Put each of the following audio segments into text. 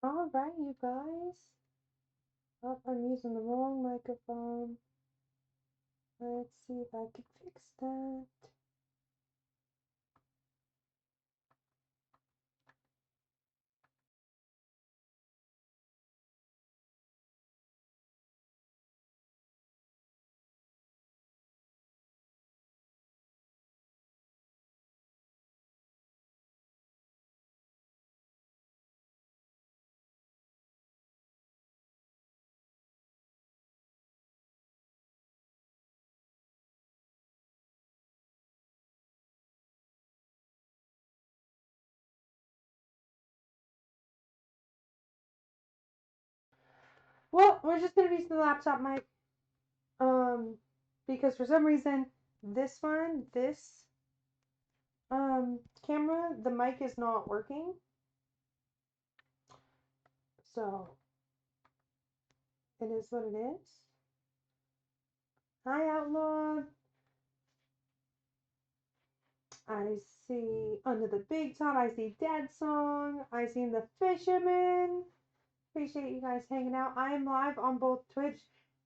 All right, you guys. Oh, I'm using the wrong microphone. Let's see if I can fix that. Well, we're just gonna use the laptop mic. Because for some reason, this camera, the mic is not working. So it is what it is. Hi, Outlaw. I see Under the Big Top. I see Dead Song. I see The Fisherman. Appreciate you guys hanging out. I am live on both Twitch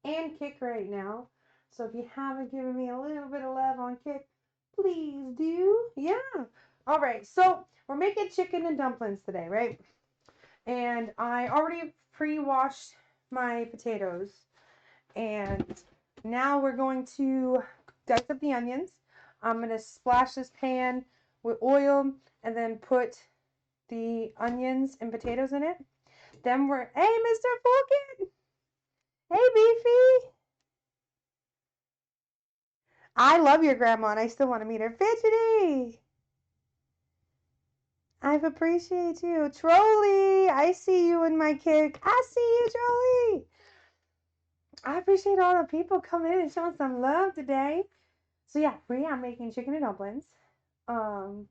and Kick right now. So if you haven't given me a little bit of love on Kick, please do. Yeah. All right. So we're making chicken and dumplings today, right? And I already pre-washed my potatoes. And now we're going to dice up the onions. I'm going to splash this pan with oil and then put the onions and potatoes in it. Then we're, hey, Mr. Fulkin! Hey, Beefy! I love your grandma and I still want to meet her. Fidgety! I appreciate you. Trolley! I see you in my kick. I see you, Trolley! I appreciate all the people coming in and showing some love today. So yeah, we are making chicken and dumplings. Um,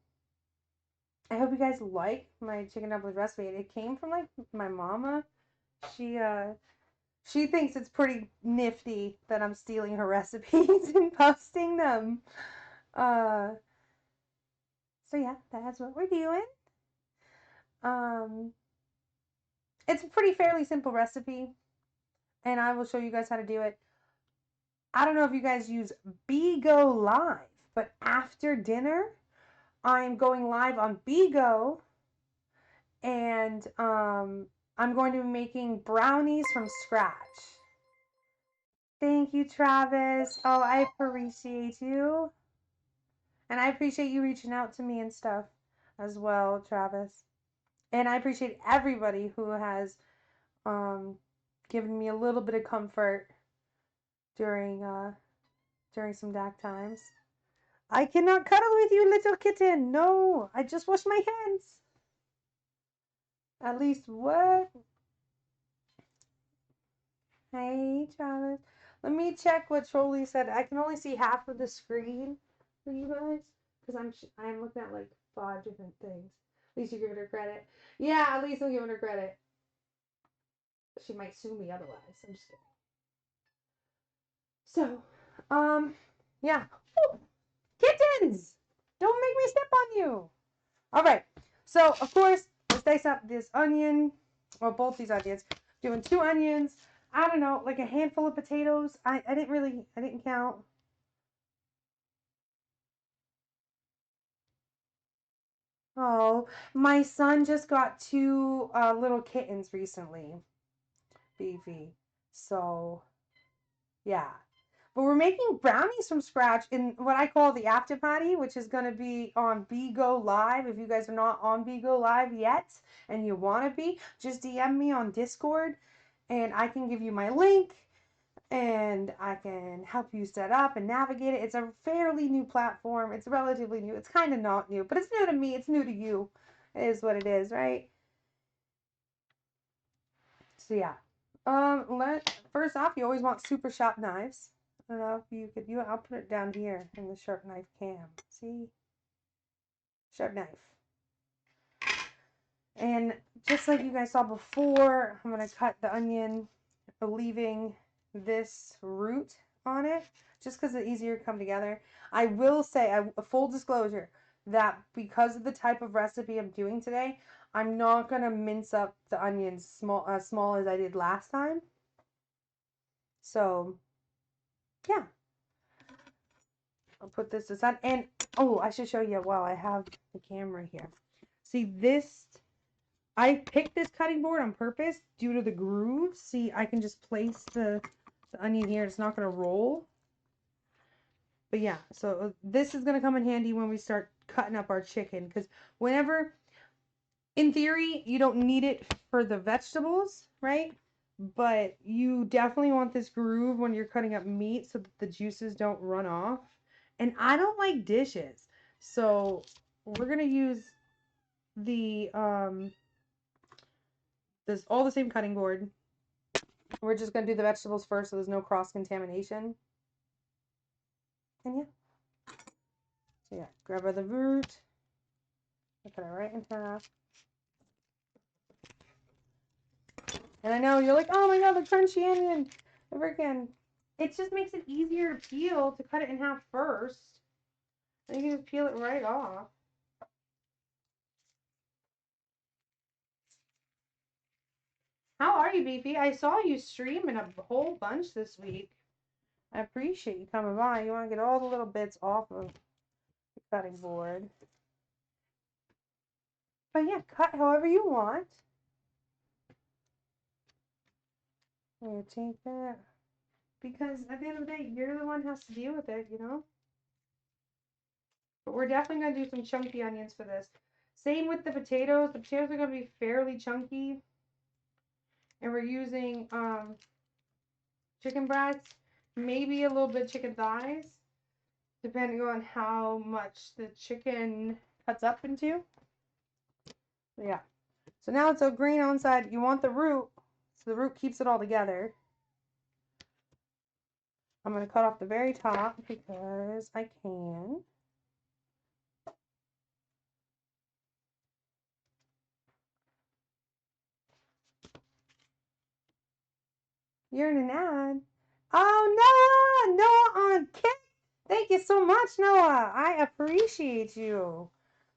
I hope you guys like my chicken dumpling recipe. It came from like my mama. She she thinks it's pretty nifty that I'm stealing her recipes and posting them. Uh, so yeah, that's what we're doing. Um, it's a pretty fairly simple recipe, and I will show you guys how to do it. I don't know if you guys use Bigo Live, but after dinner, I'm going live on Bigo, and I'm going to be making brownies from scratch. Thank you, Travis. Oh, I appreciate you. And I appreciate you reaching out to me and stuff as well, Travis. And I appreciate everybody who has um, given me a little bit of comfort during during some dark times. I cannot cuddle with you, little kitten. No, I just wash my hands. At least what? Hey, Travis. Let me check what Trolley said. I can only see half of the screen for you guys because I'm looking at like 5 different things. At least you're giving her credit. Yeah, at least I'm giving her credit. She might sue me otherwise. I'm just kidding. So, yeah. Ooh, kittens! Don't make me step on you. All right. So, of course, let's dice up this onion, or both these onions. Doing 2 onions. I don't know, like a handful of potatoes. I didn't count. Oh, my son just got two little kittens recently, Beefy. So, yeah. But we're making brownies from scratch in what I call the after party, which is going to be on Bigo Live. If you guys are not on Bigo Live yet and you want to be, just DM me on Discord and I can give you my link and I can help you set up and navigate it. It's a fairly new platform. It's relatively new. It's kind of not new, but it's new to me. It's new to you. It is what it is, right? So yeah. Let first off, you always want super sharp knives. I don't know if you could. I'll put it down here in the sharp knife cam. See, sharp knife. And just like you guys saw before, I'm gonna cut the onion, leaving this root on it, just because it's easier to come together. I will say, a full disclosure, that because of the type of recipe I'm doing today, I'm not going to mince up the onions as small as I did last time. So, yeah. I'll put this aside. And, oh, I should show you while I have the camera here. See, this, I picked this cutting board on purpose due to the grooves. See, I can just place the onion here. It's not going to roll. But yeah, so this is going to come in handy when we start cutting up our chicken. Because whenever, in theory, you don't need it for the vegetables, right? But you definitely want this groove when you're cutting up meat so that the juices don't run off. And I don't like dishes. So we're going to use the this all the same cutting board. We're just going to do the vegetables first so there's no cross contamination. And yeah. So yeah, grab the root. Cut it right in half. And I know you're like, oh my god, the crunchy onion. Freaking, it just makes it easier to peel to cut it in half first. And you can just peel it right off. How are you, Beefy? I saw you streaming a whole bunch this week. I appreciate you coming by. You want to get all the little bits off of the cutting board. But yeah, cut however you want. I'm going to take that. Because at the end of the day, you're the one who has to deal with it, you know? But we're definitely going to do some chunky onions for this. Same with the potatoes. The potatoes are going to be fairly chunky. And we're using chicken breasts, maybe a little bit of chicken thighs, depending on how much the chicken cuts up into. Yeah. So now it's a green on side. You want the root, so the root keeps it all together. I'm going to cut off the very top because I can. You're in an ad. Oh, Noah! Noah on Kick! Thank you so much, Noah. I appreciate you.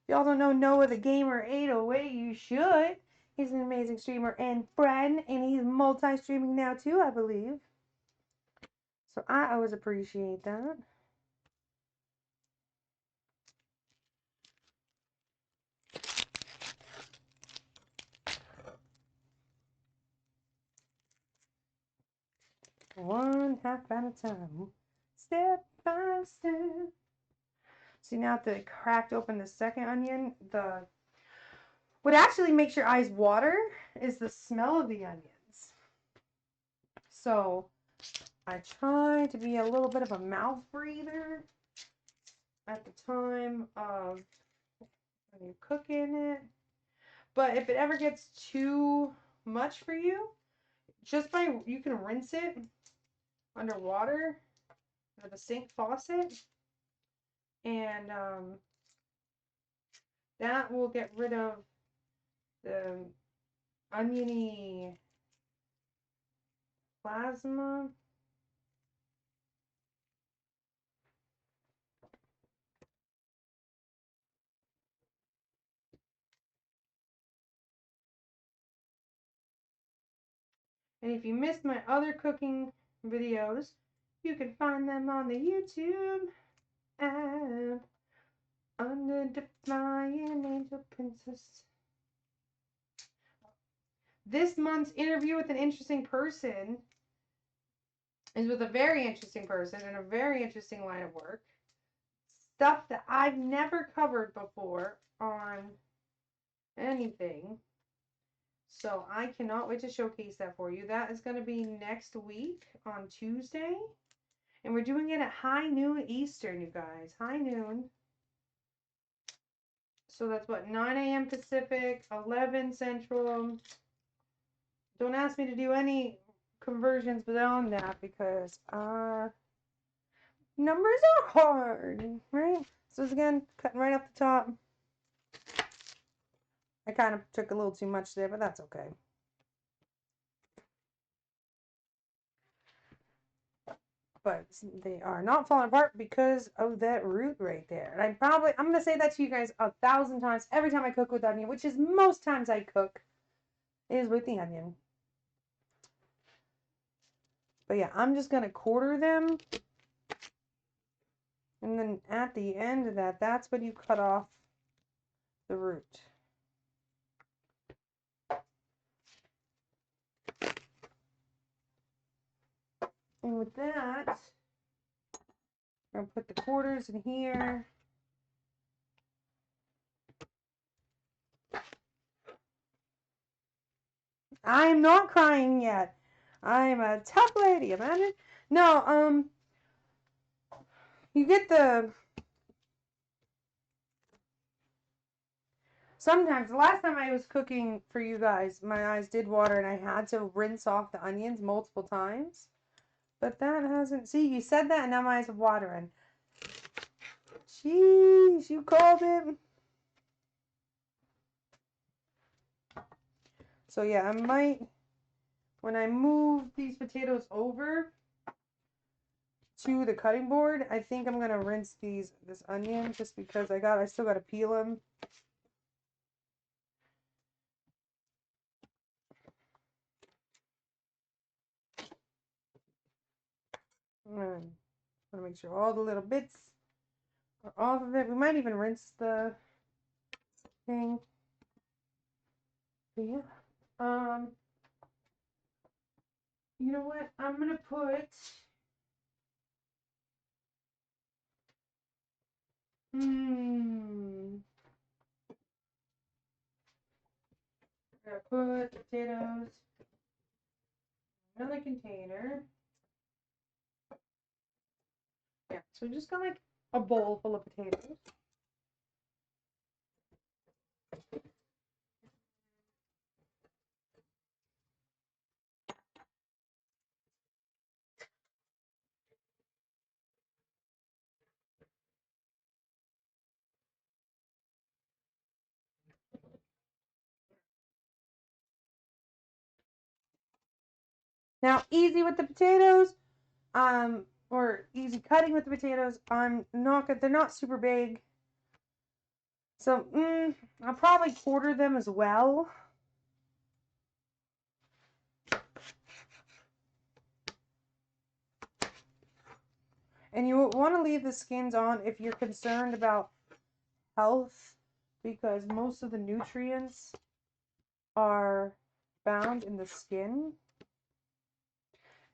If y'all don't know Noah the Gamer 808, you should. He's an amazing streamer and friend, and he's multi-streaming now too, I believe. So I always appreciate that. One half at a time. Step by step. See, now that I cracked open the second onion, what actually makes your eyes water is the smell of the onions. So I try to be a little bit of a mouth breather at the time of when you're cooking it. But if it ever gets too much for you, you can rinse it underwater with a sink faucet, and that will get rid of the oniony plasma. And if you missed my other cooking videos, you can find them on the YouTube app under Defying Angel Princess. This month's interview with an interesting person is with a very interesting person in a very interesting line of work. Stuff that I've never covered before on anything. So I cannot wait to showcase that for you. That is going to be next week on Tuesday. And we're doing it at high noon Eastern, you guys. High noon. So that's what, 9 a.m. Pacific, 11 Central. Don't ask me to do any conversions beyond that because numbers are hard, right? So again, cutting right off the top. I kind of took a little too much there, but that's okay. but they are not falling apart because of that root right there. And I'm gonna say that to you guys 1,000 times every time I cook with onion, which is most times I cook is with the onion. But yeah, I'm just gonna quarter them, and then at the end of that, that's when you cut off the root. And with that, I'm gonna put the quarters in here. I'm not crying yet. I'm a tough lady, Amanda. No, you get the... Sometimes, the last time I was cooking for you guys, my eyes did water and I had to rinse off the onions multiple times. But that hasn't... See, you said that and now my eyes are watering. Jeez, you called it. So yeah, I might... When I move these potatoes over to the cutting board, I think I'm gonna rinse this onion just because I still gotta peel them. I want to make sure all the little bits are off of it. We might even rinse the thing. But yeah. You know what? I'm gonna put put potatoes in another container. Yeah, so just got like a bowl full of potatoes. Now, easy with the potatoes, or easy cutting with the potatoes. I'm not good. They're not super big, so I'll probably quarter them as well. And you want to leave the skins on if you're concerned about health, because most of the nutrients are found in the skin.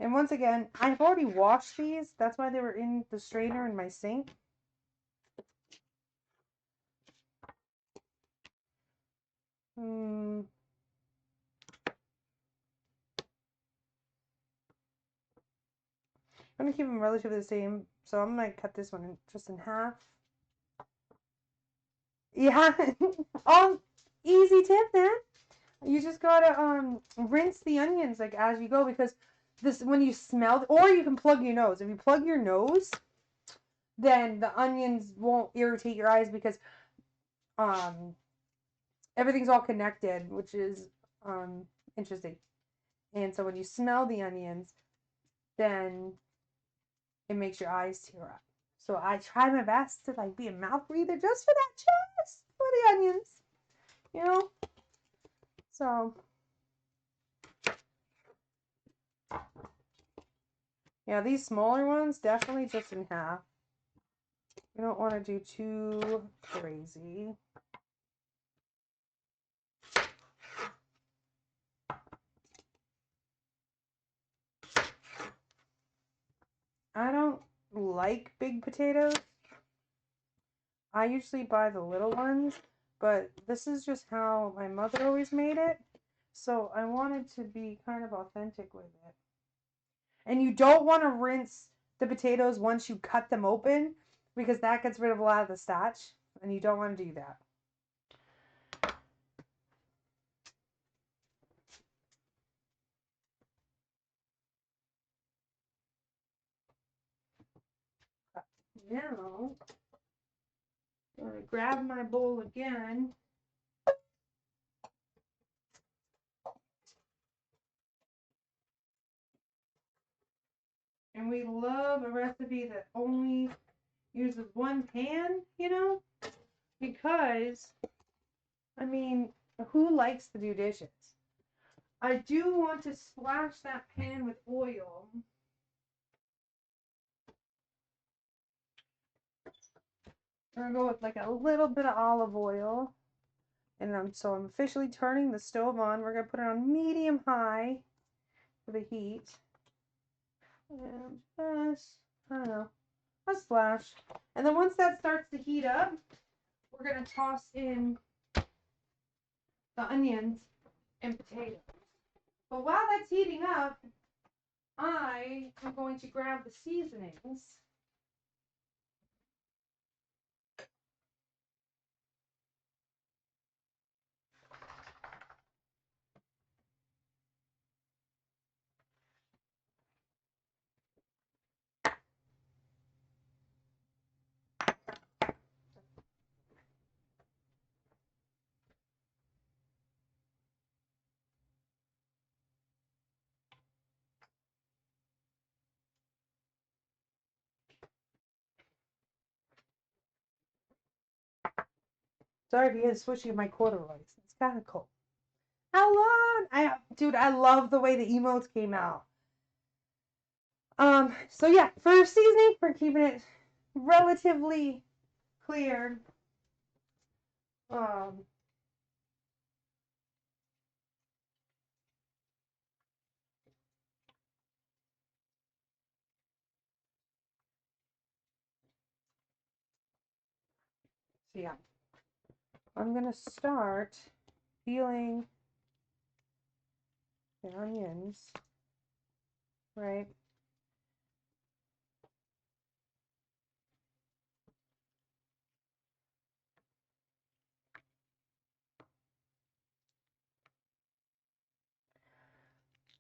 And once again, I've already washed these. That's why they were in the strainer in my sink. I'm going to keep them relatively the same. So I'm going to cut this one just in half. Yeah. Easy tip, man. You just got to rinse the onions like as you go, because when you smell, or you can plug your nose. If you plug your nose, then the onions won't irritate your eyes, because everything's all connected, which is interesting. And so when you smell the onions, then it makes your eyes tear up. So I try my best to like be a mouth breather just for that, just for the onions, you know. So yeah, these smaller ones definitely just in half. You don't want to do too crazy. I don't like big potatoes. I usually buy the little ones, but this is just how my mother always made it. So I wanted to be kind of authentic with it. And you don't want to rinse the potatoes once you cut them open, because that gets rid of a lot of the starch, and you don't want to do that. Now, I'm going to grab my bowl again. And and we love a recipe that only uses one pan, you know? Because, I mean, who likes to do dishes? I do want to splash that pan with oil. We're gonna go with like a little bit of olive oil. And so I'm officially turning the stove on. We're gonna put it on medium high for the heat. And just, I don't know, a splash. And then once that starts to heat up, we're gonna toss in the onions and potatoes. But while that's heating up, I am going to grab the seasonings. Sorry if you hear the swishing of my corduroys. It's kind of cold. How long? Dude, I love the way the emotes came out. So yeah, for seasoning, we're keeping it relatively clear. Um, so yeah, I'm gonna start peeling the onions, right?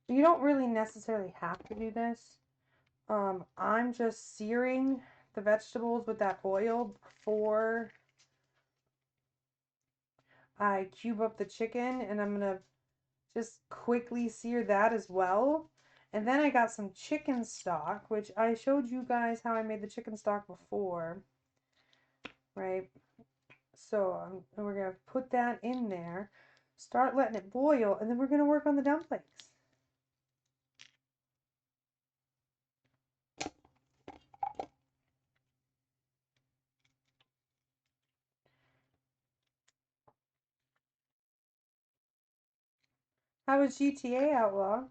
You don't really necessarily have to do this. I'm just searing the vegetables with that oil before I cube up the chicken, and I'm gonna just quickly sear that as well. And then I got some chicken stock, which I showed you guys how I made the chicken stock before, right? So we're gonna put that in there, start letting it boil, and then we're gonna work on the dumplings. How was GTA Outlaw?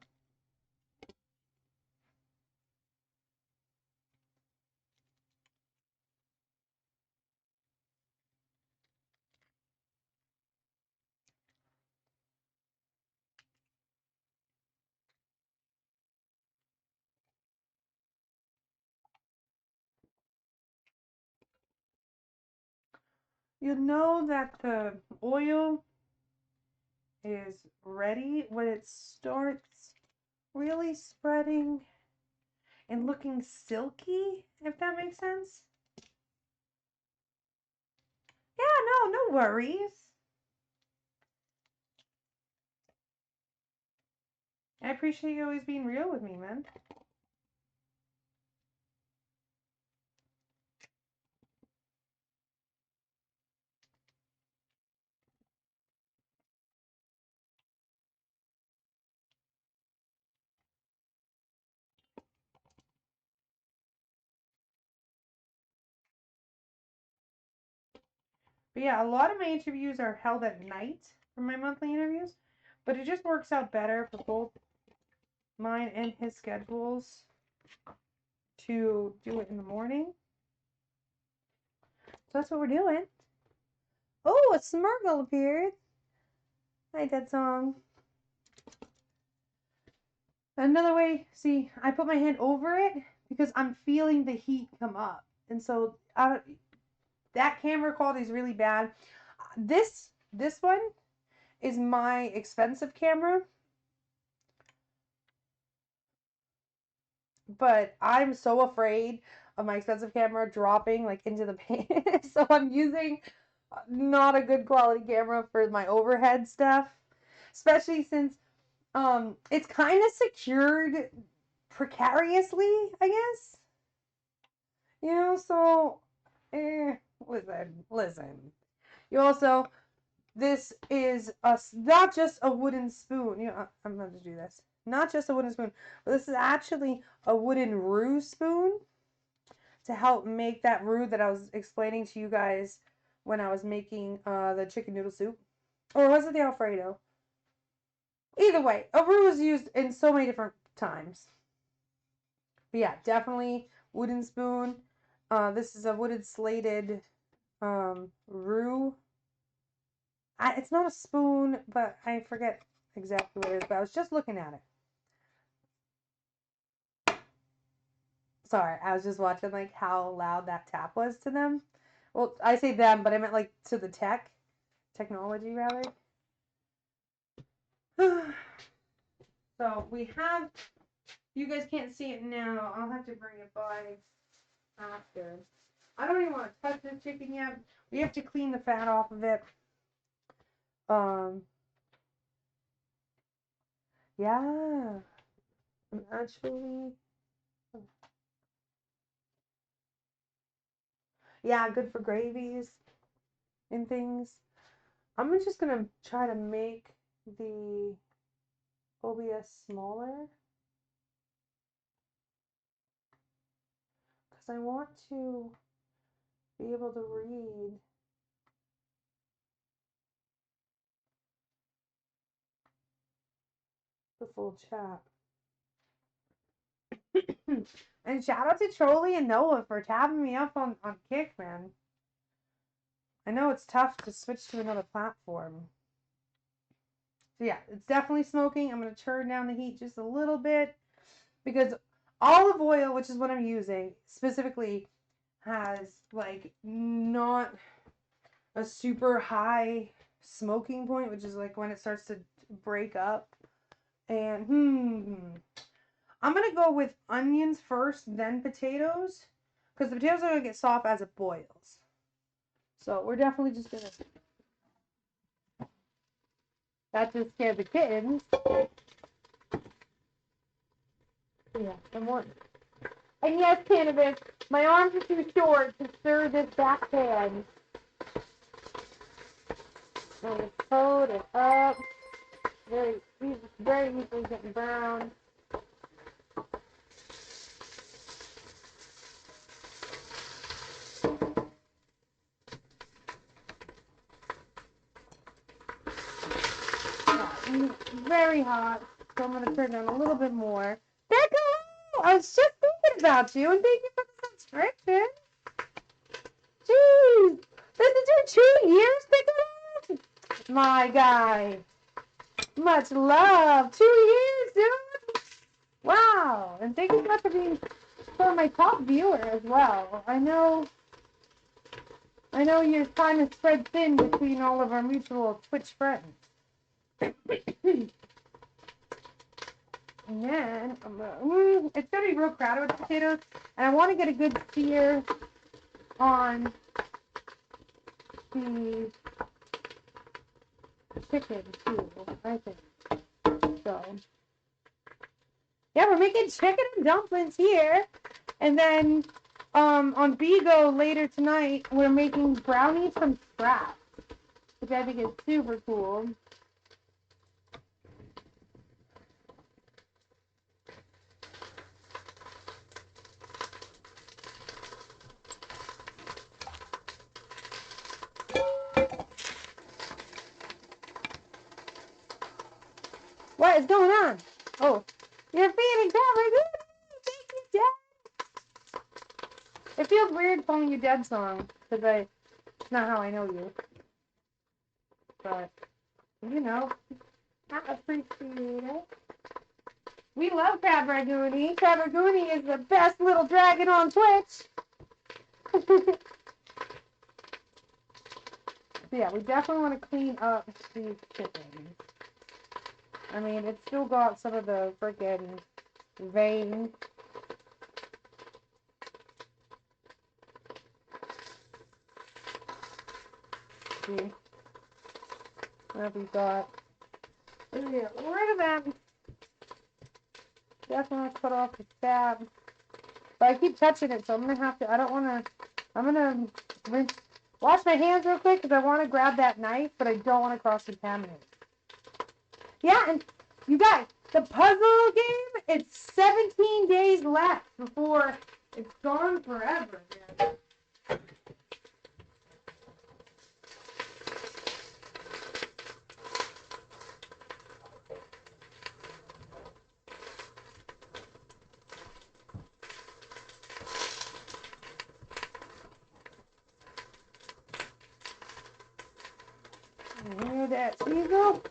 You'll know that the oil is ready when it starts really spreading and looking silky, if that makes sense. Yeah, no worries. I appreciate you always being real with me, man. But yeah, a lot of my interviews are held at night for my monthly interviews, but it just works out better for both mine and his schedules to do it in the morning. So that's what we're doing. Oh, a Smurgle appeared. Hi, Dead Song. Another way, see, I put my hand over it because I'm feeling the heat come up. And so that camera quality is really bad. This one is my expensive camera. But I'm so afraid of my expensive camera dropping like into the pan. So I'm using not a good quality camera for my overhead stuff. Especially since it's kind of secured precariously, I guess. You know, so listen. You also, this is not just a wooden spoon. You know, I'm going to do this. Not just a wooden spoon, but this is actually a wooden roux spoon to help make that roux that I was explaining to you guys when I was making the chicken noodle soup. Or was it the Alfredo? Either way, a roux is used in so many different times. But yeah, definitely wooden spoon. This is a wooden slated roux. It's not a spoon, but I forget exactly what it is. But I was just looking at it. Sorry, I was just watching like how loud that tap was to them. Well, I say them, but I meant like to the technology rather. So we have. You guys can't see it now. I'll have to bring it by after. I don't even want to touch this chicken yet. We have to clean the fat off of it. Yeah. I'm actually. Yeah, good for gravies and things. I'm just gonna try to make the OBS smaller because I want to be able to read the full chat. And shout out to Trolley and Noah for tapping me up on Kick, man. I know it's tough to switch to another platform. So yeah, it's definitely smoking. I'm going to turn down the heat just a little bit because olive oil, which is what I'm using, specifically has like not a super high smoking point, which is like when it starts to break up. And I'm going to go with onions first, then potatoes, because the potatoes are going to get soft as it boils. So we're definitely just going to... That just scared the kittens. Yeah, some more. And yes, cannabis, my arms are too short to stir this back pan. I'm going to coat it up. Very easily getting brown. Very hot, so I'm going to turn down a little bit more. Becca, I was just thinking about you, and thank you for the subscription. Jeez, this is your 2 years, Becca? My guy. Much love. 2 years, dude. Wow, and thank you so much for being my top viewer as well. I know you're trying to spread thin between all of our mutual Twitch friends. And then, it's going to be real crowded with potatoes, and I want to get a good sear on the chicken, too, I think. So, yeah, we're making chicken and dumplings here, and then, on Bigo later tonight, we're making brownies from scratch, which I think is super cool. What is going on? Oh, you're feeding Cameron. Thank you, Dad. It feels weird calling you Dead Song because it's not how I know you. But you know, I appreciate it. We love Crab Ragoony. Crab Ragoony is the best little dragon on Twitch. So yeah, we definitely want to clean up these chickens. I mean, it's still got some of the freaking veins. See? What have we got? Yeah, rid of them. Definitely want to cut off the fat. But I keep touching it, so I'm going to have to, I don't want to, I'm going to wash my hands real quick because I want to grab that knife, but I don't want to cross-contaminate. Yeah, and you guys, the puzzle game, it's 17 days left before it's gone forever. Man. Hear that sizzle?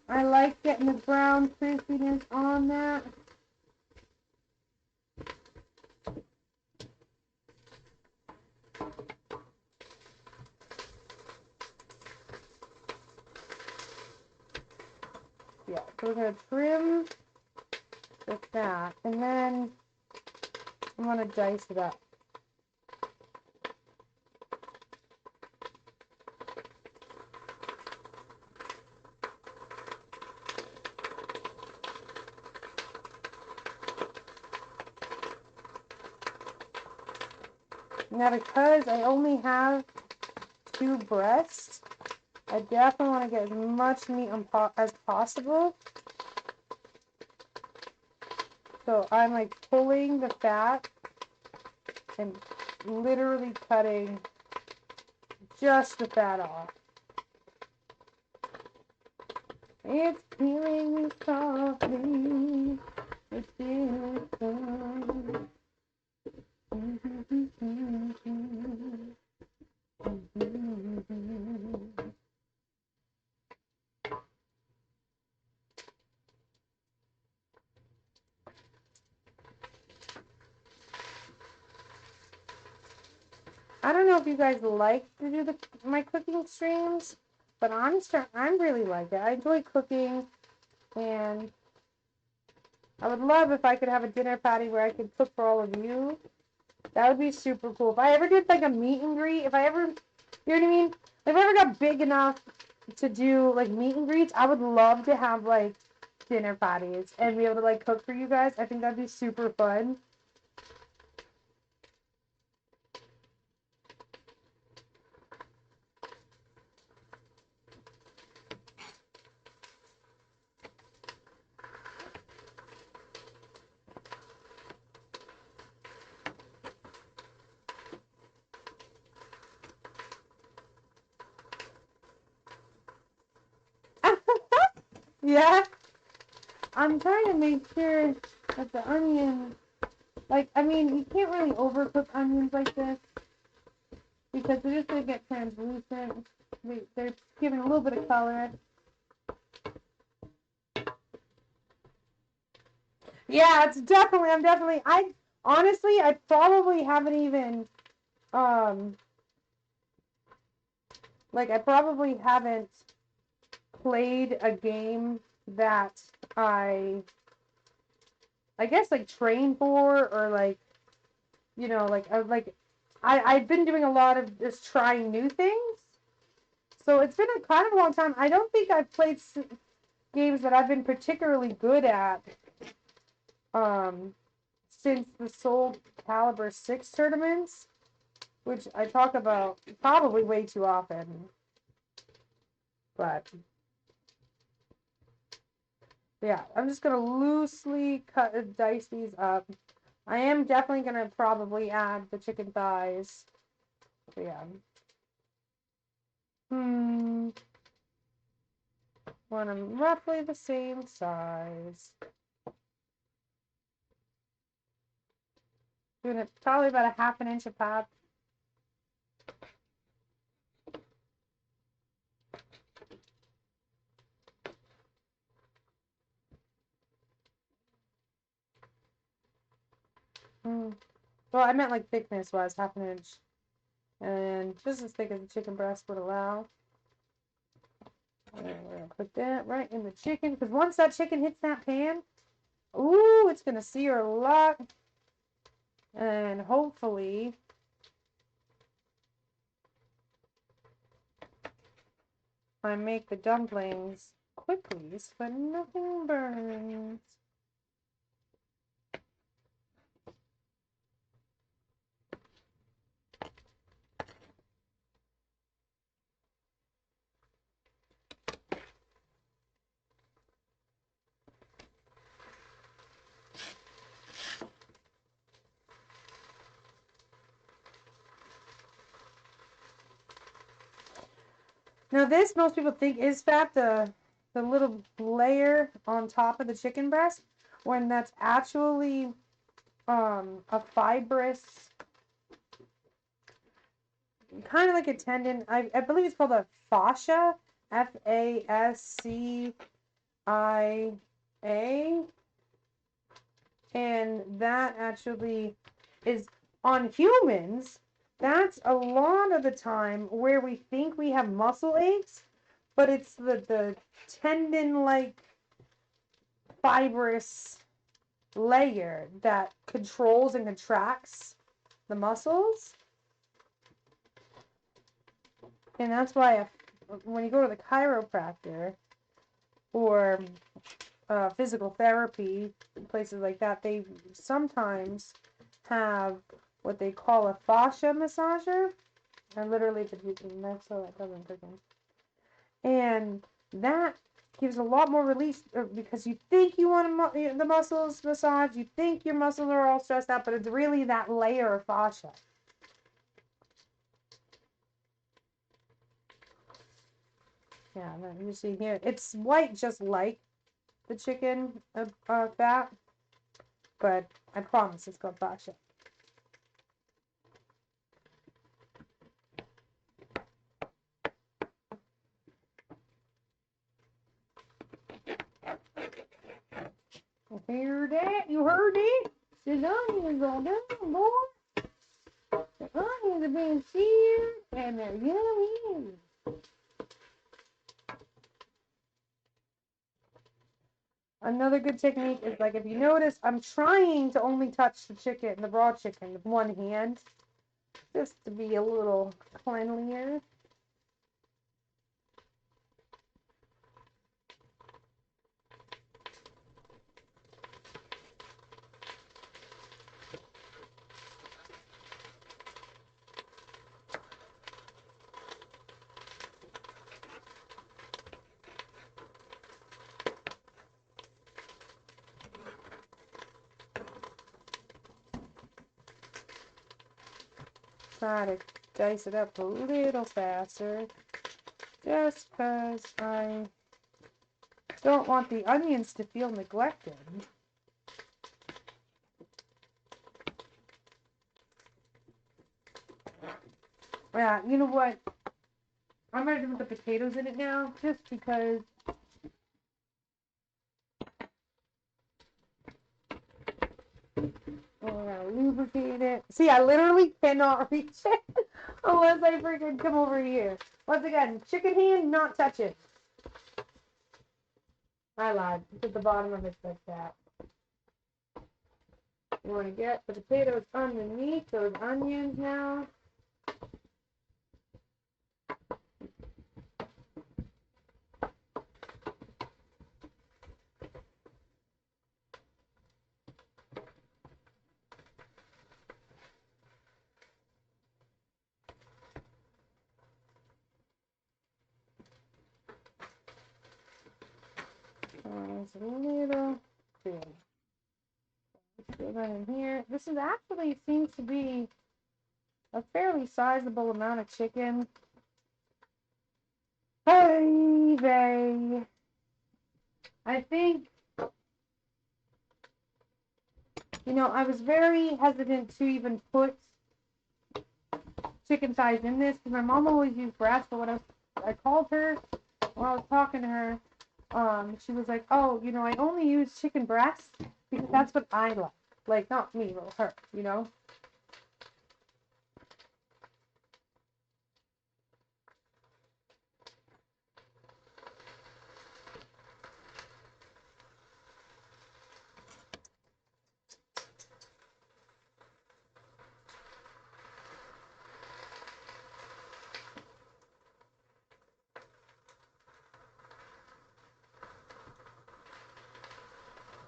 I like getting the brown crispiness on that. Yeah, so we're going to trim with that, and then I'm going to dice it up. Now, because I only have 2 breasts, I definitely want to get as much meat as possible. So I'm like pulling the fat and literally cutting just the fat off. It's peeling me softly. It's feeling fun. I don't know if you guys like to do my cooking streams, but I'm really like it. I enjoy cooking, and I would love if I could have a dinner party where I could cook for all of you. That would be super cool. If I ever did like a meet and greet, if I ever, you know what I mean? If I ever got big enough to do like meet and greets, I would love to have like dinner parties and be able to like cook for you guys. I think that'd be super fun. Yeah. I'm trying to make sure that the onion, like, I mean, you can't really overcook onions like this because they're just going to get translucent. They're giving a little bit of color. Yeah, honestly, I probably haven't even, I probably haven't played a game that I guess, like, train for, or, like, you know, I've been doing a lot of just trying new things. So it's been a kind of a long time. I don't think I've played games that I've been particularly good at, since the Soul Calibur 6 tournaments, which I talk about probably way too often. But yeah, I'm just going to loosely dice these up. I am definitely going to probably add the chicken thighs. So yeah. Want them roughly the same size. Doing it probably about a ½ inch a pop. Well, I meant like thickness wise, ½ inch. And just as thick as the chicken breast would allow. And we're going to put that right in the chicken, because once that chicken hits that pan, ooh, it's going to sear a lot. And hopefully I make the dumplings quickly, but nothing burns. Now this, most people think is fat, the little layer on top of the chicken breast, when that's actually a fibrous, kind of like a tendon. I believe it's called a fascia, Fascia, and that actually is on humans. That's a lot of the time where we think we have muscle aches, but it's the tendon-like fibrous layer that controls and contracts the muscles. And that's why when you go to the chiropractor or physical therapy, places like that, they sometimes have what they call a fascia massager. I literally did that, so that doesn't cooking. And that gives a lot more release because you think you want the muscles massaged, you think your muscles are all stressed out, but it's really that layer of fascia. Yeah, you see here, it's white just like the chicken fat, but I promise it's called fascia. You heard that? You heard it? The onions are done, boy. The onions are being seared, and they're yummy. Another good technique is, like, if you notice, I'm trying to only touch the chicken, the raw chicken, with one hand, just to be a little cleanlier. Try to dice it up a little faster, just because I don't want the onions to feel neglected. Yeah, you know what? I'm ready to put the potatoes in it now, just because. Oh, we're gonna lubricate it. See, I literally cannot reach it unless I freaking come over here. Once again, chicken hand, not touch it. I lied. It's at the bottom of it like that. You want to get the potatoes underneath those onions now. It's a little big. Let's put that in here. This is actually seems to be a fairly sizable amount of chicken. Hey, vey. I think, I was very hesitant to even put chicken thighs in this because my mom always used breast, but when I called her when I was talking to her, she was like, oh, I only use chicken breast because that's what I like. Like, not me, but her.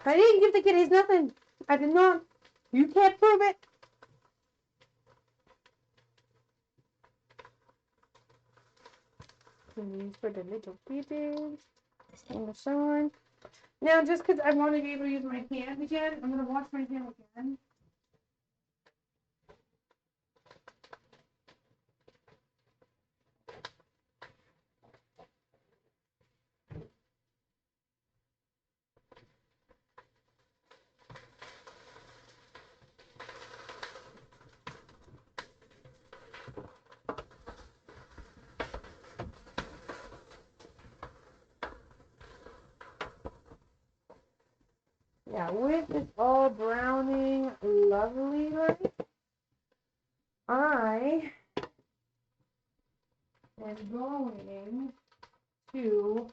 I didn't give the kitties nothing. I did not. You can't prove it. These for the little babies. And the sun. Now, just because I want to be able to use my hand again, I'm going to wash my hand again. Yeah, with this all browning lovely light, I am going to,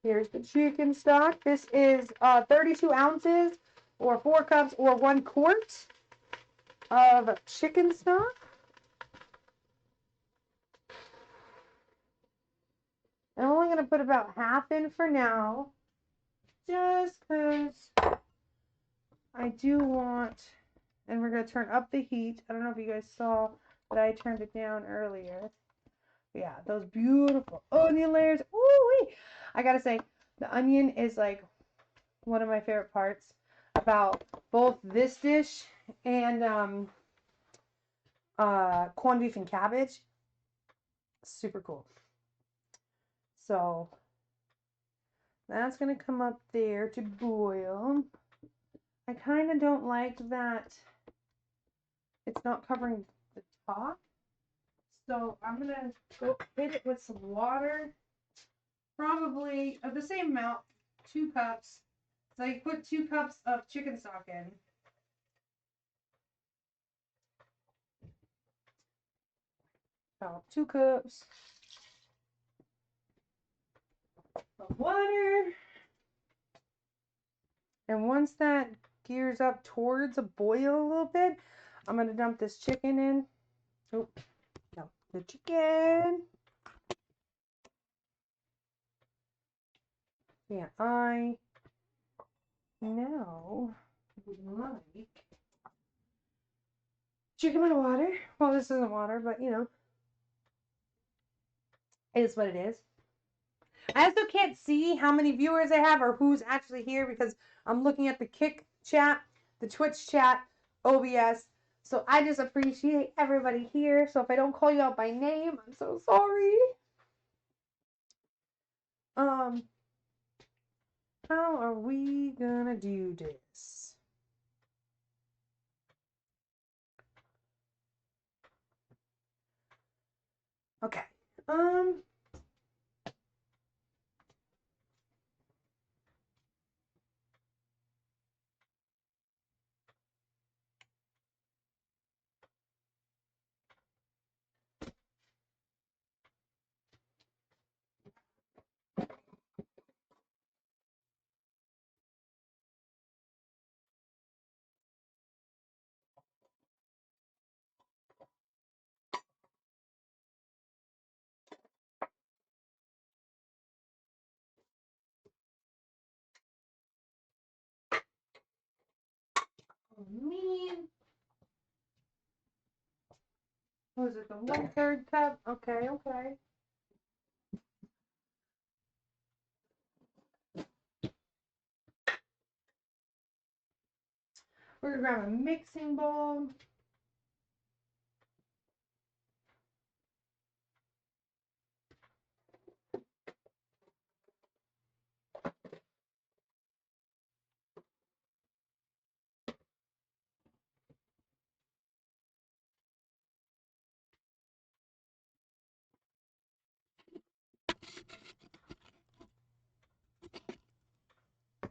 here's the chicken stock. This is 32 ounces or 4 cups or 1 quart of chicken stock. I'm only going to put about half in for now, just because I do want, and we're going to turn up the heat. I don't know if you guys saw that I turned it down earlier. Yeah, those beautiful onion layers. Ooh, I gotta say, the onion is like one of my favorite parts about both this dish and corned beef and cabbage. Super cool. So that's gonna come up there to boil. I kind of don't like that it's not covering the top. So I'm gonna go hit it with some water. Probably of the same amount, 2 cups. So I put 2 cups of chicken stock in. About 2 cups of water. And once that gears up towards a boil a little bit, I'm going to dump this chicken in. Oh, dump the chicken. Yeah, I now would like chicken with water. Well, this isn't water, but you know, it is what it is. I also can't see how many viewers I have or who's actually here because I'm looking at the Kick chat, the Twitch chat, OBS. So I just appreciate everybody here. So if I don't call you out by name, I'm so sorry. How are we gonna do this? Okay. Oh, man. Was it the 1/3 cup? Okay, okay. We're gonna grab a mixing bowl.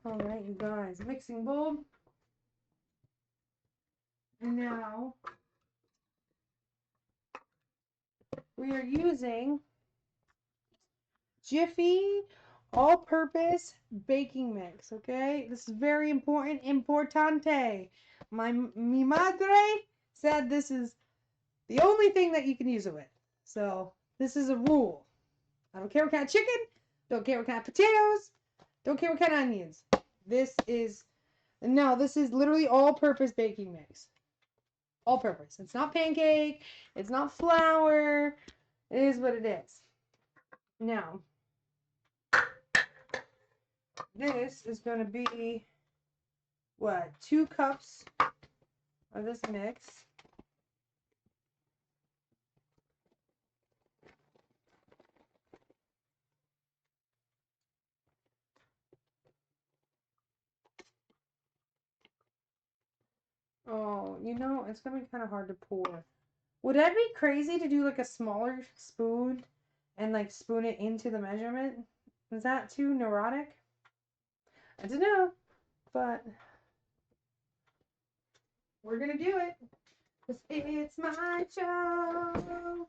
All right, you guys, mixing bowl. Now we are using Jiffy all-purpose baking mix. Okay, this is very important, importante. Mi madre said this is the only thing that you can use it with. So this is a rule. I don't care what kind of chicken, don't care what kind of potatoes, don't care what kind of onions. this is literally all-purpose baking mix. All-purpose. It's not pancake. It's not flour. It is what it is. Now, this is going to be, what, 2 cups of this mix. Oh, you know, it's going to be kind of hard to pour. Would that be crazy to do like a smaller spoon and like spoon it into the measurement? Is that too neurotic? I don't know, but we're going to do it. 'Cause it's my show.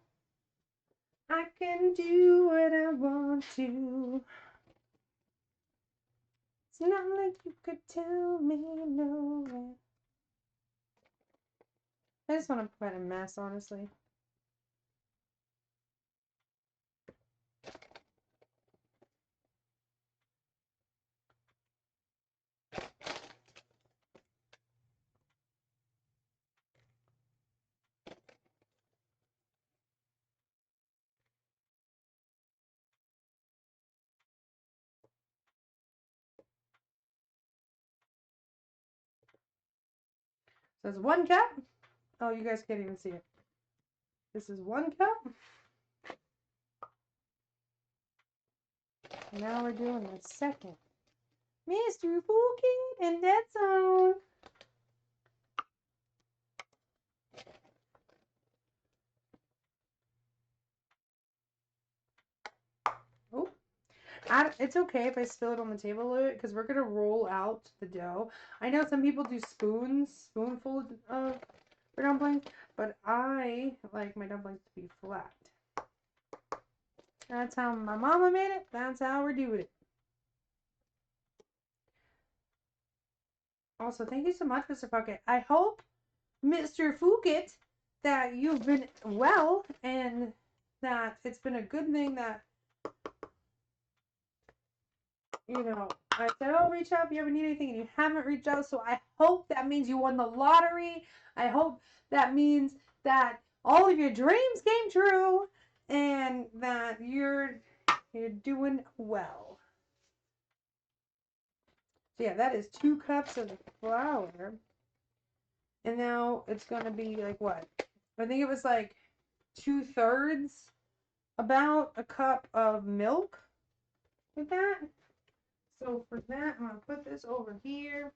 I can do what I want to. It's not like you could tell me no. I just want to put a mess, honestly. So it's 1 cup. Oh, you guys can't even see it. This is 1 cup. Now we're doing the second. Mr. Fugit and that song. Oh, it's okay if I spill it on the table a little bit because we're going to roll out the dough. I know some people do spoonfuls of dumplings, but I like my dumplings to be flat. That's how my mama made it. That's how we're doing it. Also, thank you so much, Mr. Puckett. I hope, Mr. Fugit, that you've been well and that it's been a good thing that, you know, I said, oh, reach out if you ever need anything, and you haven't reached out. So I hope that means you won the lottery. I hope that means that all of your dreams came true and that you're doing well. So yeah, that is 2 cups of flour. And now it's going to be like what? I think it was like 2/3, about a cup of milk with that. So for that, I'm going to put this over here.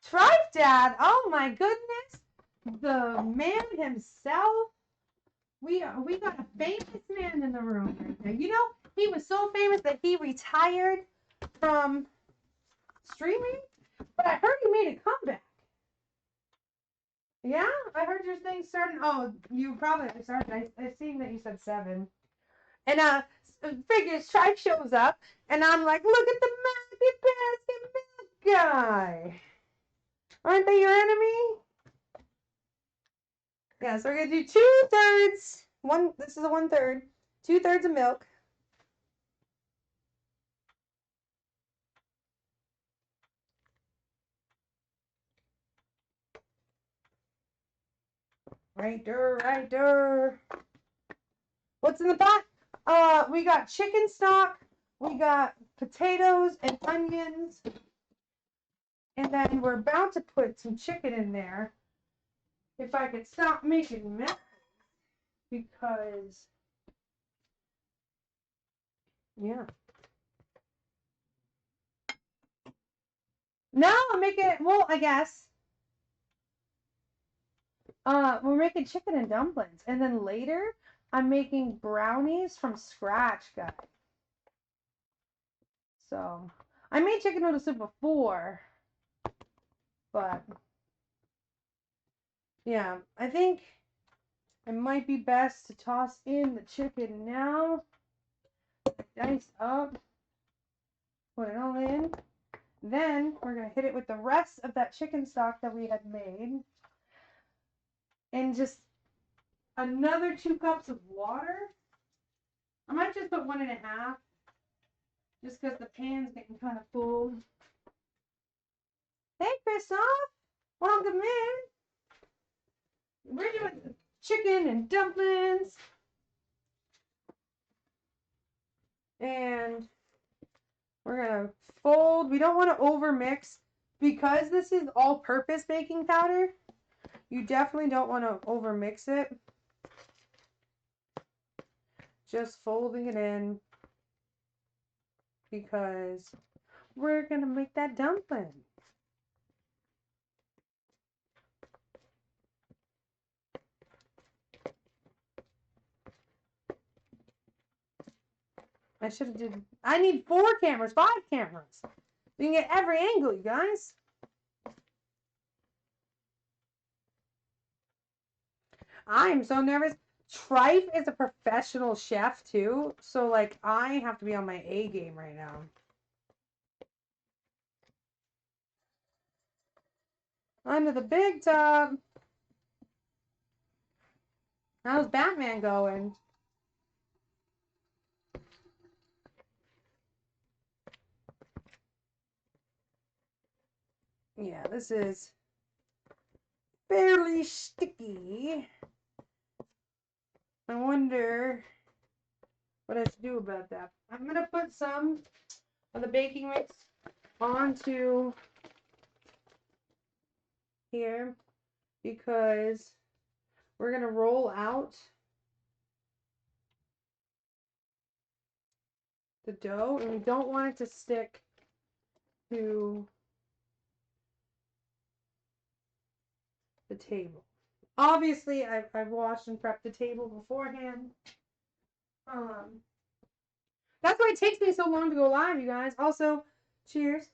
Trife Dad, oh my goodness. The man himself. We got a famous man in the room right now. You know, he was so famous that he retired from streaming, but I heard he made a comeback. Yeah, I heard your thing starting. Oh, you probably started. I seen that you said 7. And figures Trife shows up, and I'm like, look at the Maggie Basket Milk guy. Aren't they your enemy? Yeah, so we're gonna do 2/3. This is a 1/3. 2/3 of milk. Right there, right there. What's in the pot? We got chicken stock, we got potatoes and onions, and then we're about to put some chicken in there. If I could stop making mess, because yeah. No, I'm making it. Well, I guess. We're making chicken and dumplings, and then later I'm making brownies from scratch, guys. So I made chicken noodle soup before, but yeah, I think it might be best to toss in the chicken now. Dice up, put it all in. Then we're gonna hit it with the rest of that chicken stock that we had made, and just another 2 cups of water. I might just put 1.5. Just because the pan's getting kind of full. Hey, Christoph! Welcome in. We're doing chicken and dumplings. And we're going to fold. We don't want to over mix. Because this is all-purpose baking powder, you definitely don't want to over mix it. Just folding it in because we're going to make that dumpling. I need 4 cameras, 5 cameras. You can get every angle, you guys. I'm so nervous. Trife is a professional chef too, so like I have to be on my A game right now. Under the big tub. How's Batman going? Yeah, this is fairly sticky. I wonder what I should do about that. I'm going to put some of the baking mix onto here because we're going to roll out the dough and we don't want it to stick to the table. Obviously, I've washed and prepped the table beforehand. That's why it takes me so long to go live, you guys. Also, cheers.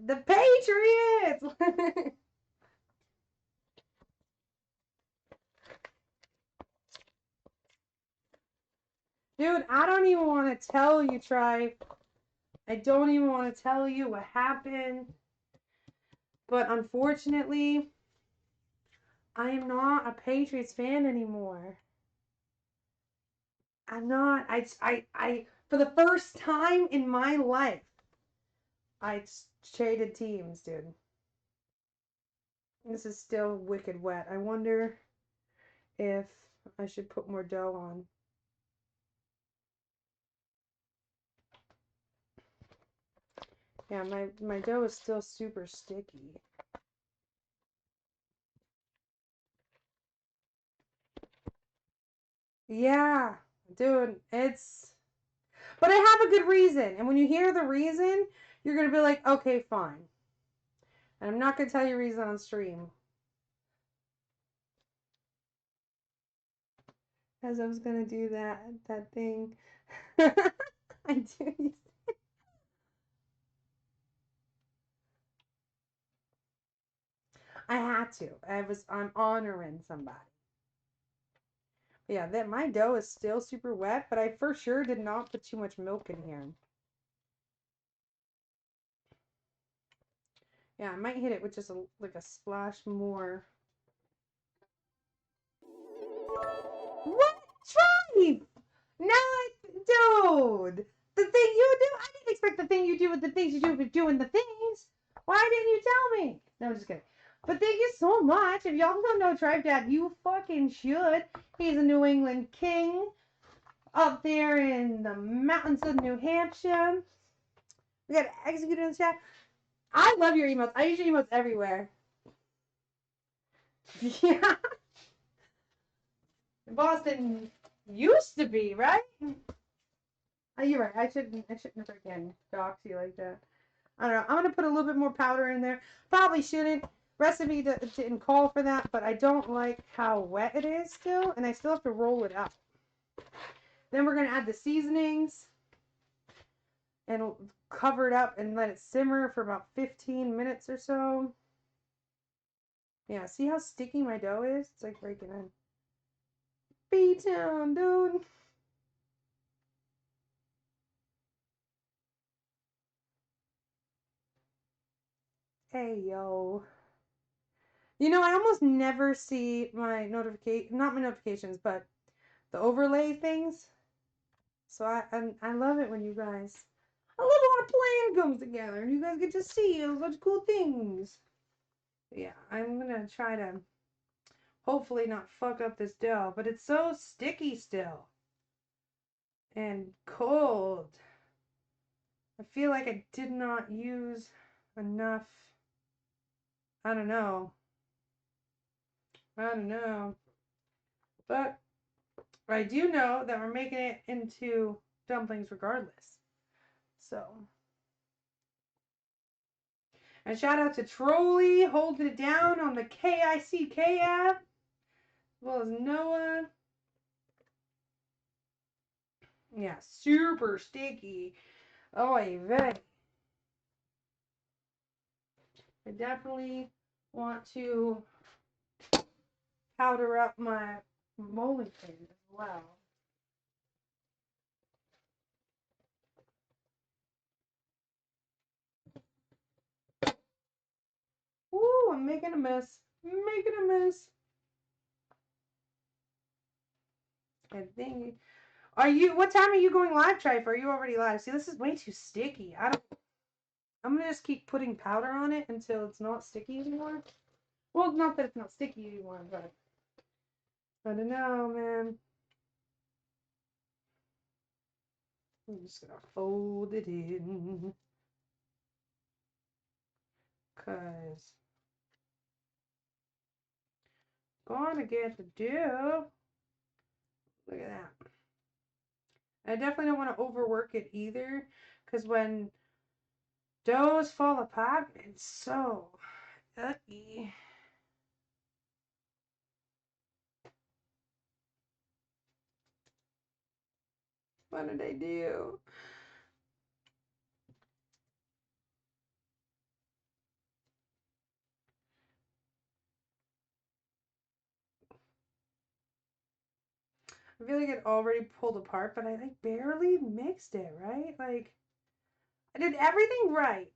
The Patriots! Dude, I don't even want to tell you, Trife. I don't even want to tell you what happened. But unfortunately, I am not a Patriots fan anymore. I'm not. I for the first time in my life, I traded teams, dude. This is still wicked wet. I wonder if I should put more dough on. Yeah, my dough is still super sticky. Yeah, dude, it's... But I have a good reason. And when you hear the reason, you're going to be like, okay, fine. And I'm not going to tell you reason on stream. As I was going to do that thing. I do. I had to. I'm honoring somebody. Yeah, my dough is still super wet, but I for sure did not put too much milk in here. Yeah, I might hit it with just like a splash more. What? Tripe? No, dude. The thing you do, I didn't expect the thing you do with the things you do with doing the things. Why didn't you tell me? No, I'm just kidding. But thank you so much. If y'all don't know Tribe Dad, you fucking should. He's a New England king up there in the mountains of New Hampshire. We got executed in the chat. I love your emotes. I use your emotes everywhere. Yeah. Boston used to be, right? Oh, you're right. I shouldn't freaking dox you like that. I don't know. I'm gonna put a little bit more powder in there. Probably shouldn't. Recipe didn't call for that, but I don't like how wet it is still, and I still have to roll it up. Then we're gonna add the seasonings and cover it up and let it simmer for about 15 minutes or so. Yeah, see how sticky my dough is? It's like breaking in. B-Town, dude. Hey, yo. You know, I almost never see my not my notifications, but the overlay things. So I love it when you guys, I love it when a plan comes together and you guys get to see a bunch of cool things. Yeah, I'm gonna try to hopefully not fuck up this dough, but it's so sticky still and cold. I feel like I did not use enough. I don't know. I don't know. But I do know that we're making it into dumplings regardless. So. And shout out to Trolley holding it down on the KICK app. As well as Noah. Yeah, super sticky. Oh, vey. I definitely want to powder up my molding pin as well. Ooh, I'm making a mess. Making a mess. I think. What time are you going live, Trife? Are you already live? See, this is way too sticky. I'm gonna just keep putting powder on it until it's not sticky anymore. Well, not that it's not sticky anymore, but I don't know, man. I'm just gonna fold it in. Cause gonna get the dough. Look at that. I definitely don't want to overwork it either. Cause when doughs fall apart, it's so yucky. What did I do? I feel like it already pulled apart, but I like barely mixed it, right? Like I did everything right.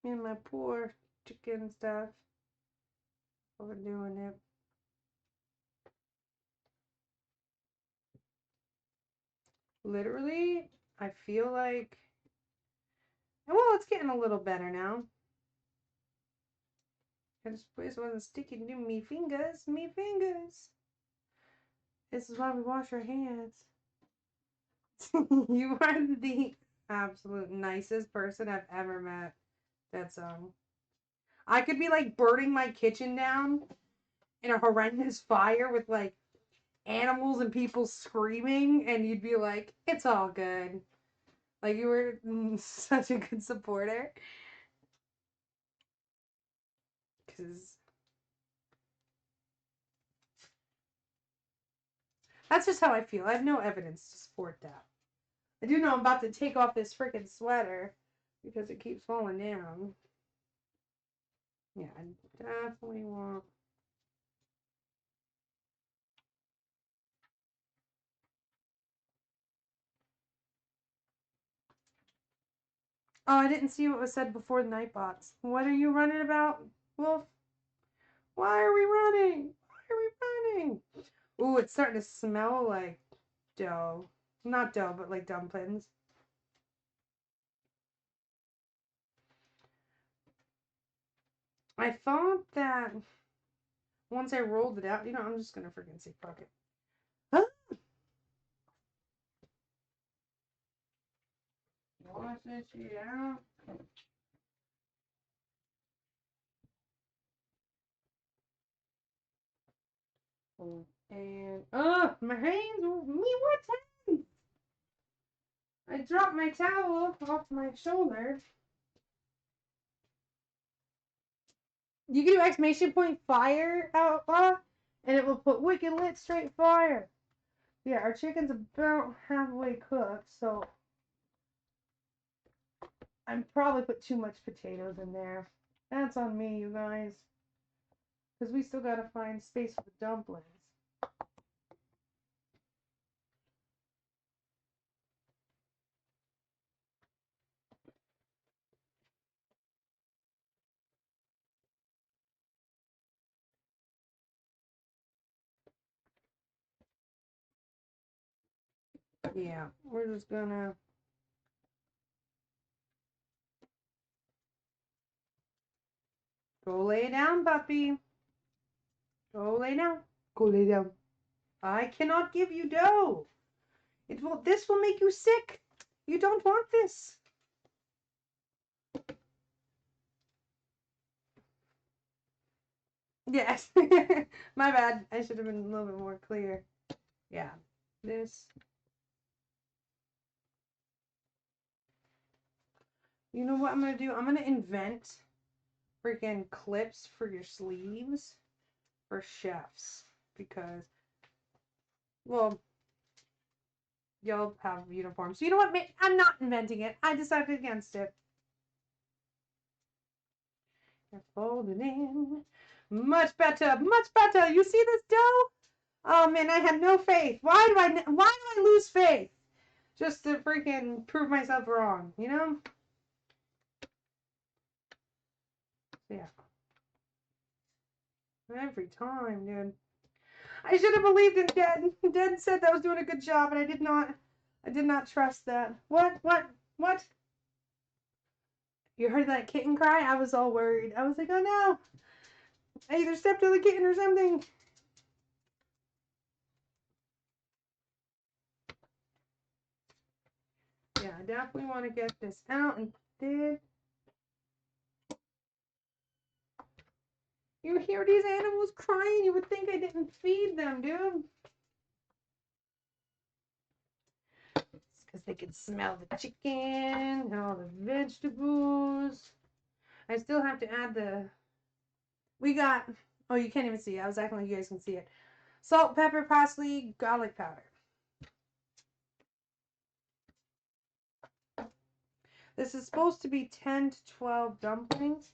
And my poor chicken stuff. Overdoing it. Literally, I feel like, well, it's getting a little better now. I just wish it wasn't sticking to me fingers. Me fingers. This is why we wash our hands. You are the absolute nicest person I've ever met. That song. I could be like burning my kitchen down in a horrendous fire with like animals and people screaming, and you'd be like, it's all good. Like, you were such a good supporter. Because that's just how I feel. I have no evidence to support that. I do know I'm about to take off this freaking sweater because it keeps falling down. Yeah, I definitely want. Oh, I didn't see what was said before the Nightbots. What are you running about, Wolf? Why are we running? Why are we running? Ooh, it's starting to smell like dough. Not dough, but like dumplings. I thought that once I rolled it out, I'm just gonna freaking say fuck it. Huh? Wash that shit out. And my hands, what hands? I dropped my towel off my shoulder. You can do exclamation point fire out loud, and it will put wicked lit straight fire. Yeah, our chicken's about halfway cooked, so I probably put too much potatoes in there. That's on me, you guys. Because we still gotta find space for the dumplings. Yeah, we're just gonna go lay down, puppy. Go lay down. Go lay down. I cannot give you dough. This will make you sick. You don't want this. Yes. My bad. I should have been a little bit more clear. Yeah. This. You know what I'm going to do? I'm going to invent freaking clips for your sleeves for chefs. Because, well, y'all have uniforms. So you know what? I'm not inventing it. I decided against it. They're folded in. Much better. Much better. You see this dough? Oh man, I had no faith. Why do I lose faith? Just to freaking prove myself wrong, you know? Yeah. Every time, dude. I should have believed in Dad. Dad said that I was doing a good job, and I did not trust that. What? You heard that kitten cry? I was all worried. I was like, oh no. I either stepped on the kitten or something. Yeah, I definitely want to get this out and did. You hear these animals crying? You would think I didn't feed them, dude. Because they can smell the chicken and all the vegetables. I still have to add we got, oh, you can't even see it. I was acting like you guys can see it. Salt, pepper, parsley, garlic powder. This is supposed to be 10 to 12 dumplings,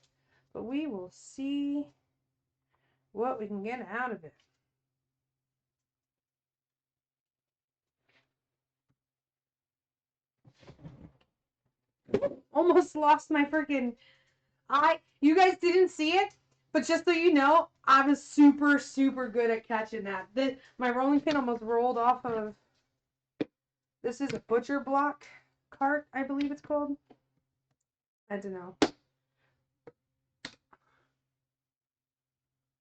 but we will see what we can get out of it. Almost lost my freaking you guys didn't see it, but just so you know, I was super, super good at catching that. My rolling pin almost rolled off of, this is a butcher block cart, I believe it's called. I don't know.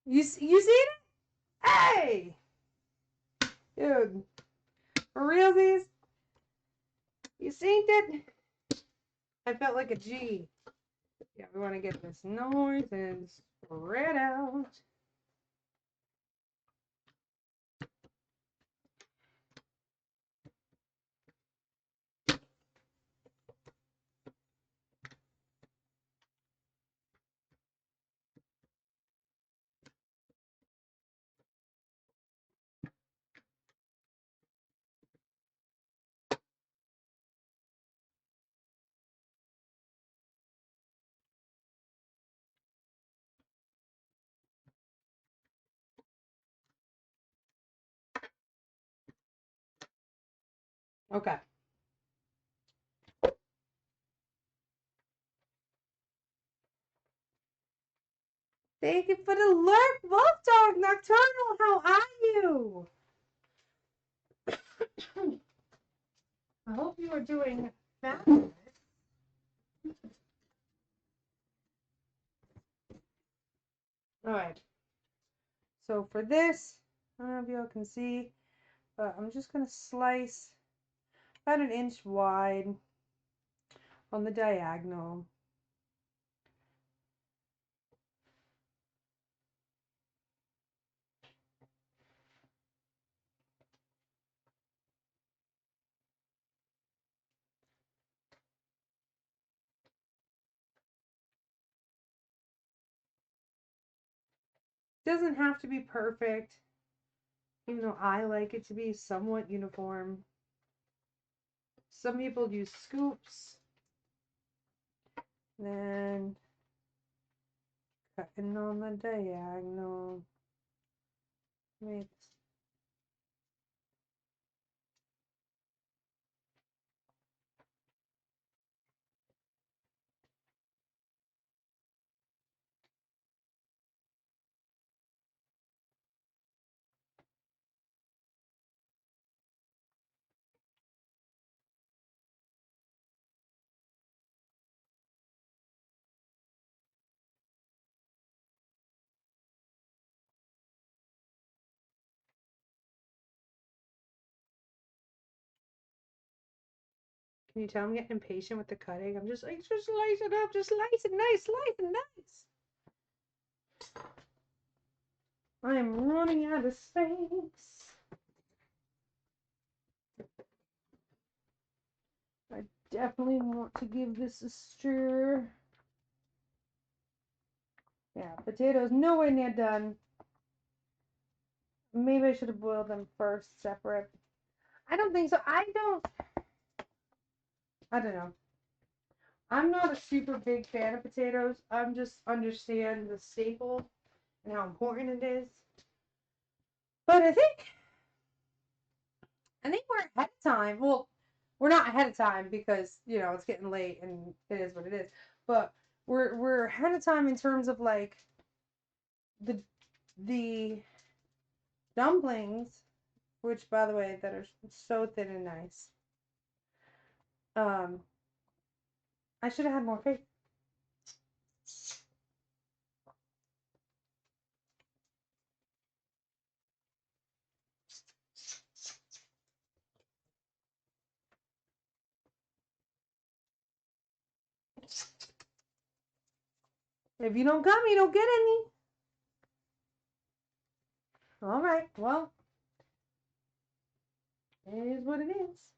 You see it? Hey! Dude. For realsies? You seen it? I felt like a G. Yeah, we want to get this noise and spread out. Okay. Thank you for the lurk, Wolf Dog Nocturnal. How are you? I hope you are doing fabulous. All right. So for this, I don't know if y'all can see, but I'm just going to slice about an inch wide on the diagonal. Doesn't have to be perfect, even though I like it to be somewhat uniform. Some people use scoops. Then cutting on the diagonal. Makes Can you tell I'm getting impatient with the cutting? I'm just like, just slice it up, just slice it nice, slice it nice. I am running out of space. I definitely want to give this a stir. Yeah, potatoes nowhere near done. Maybe I should have boiled them first, separate. I don't think so. I don't know. I'm not a super big fan of potatoes. I'm just understand the staple and how important it is. But I think we're ahead of time. Well, we're not ahead of time because, you know, it's getting late and it is what it is. But we're ahead of time in terms of like the dumplings, which by the way, that are so thin and nice. I should have had more faith. If you don't come, you don't get any. All right. Well, it is what it is.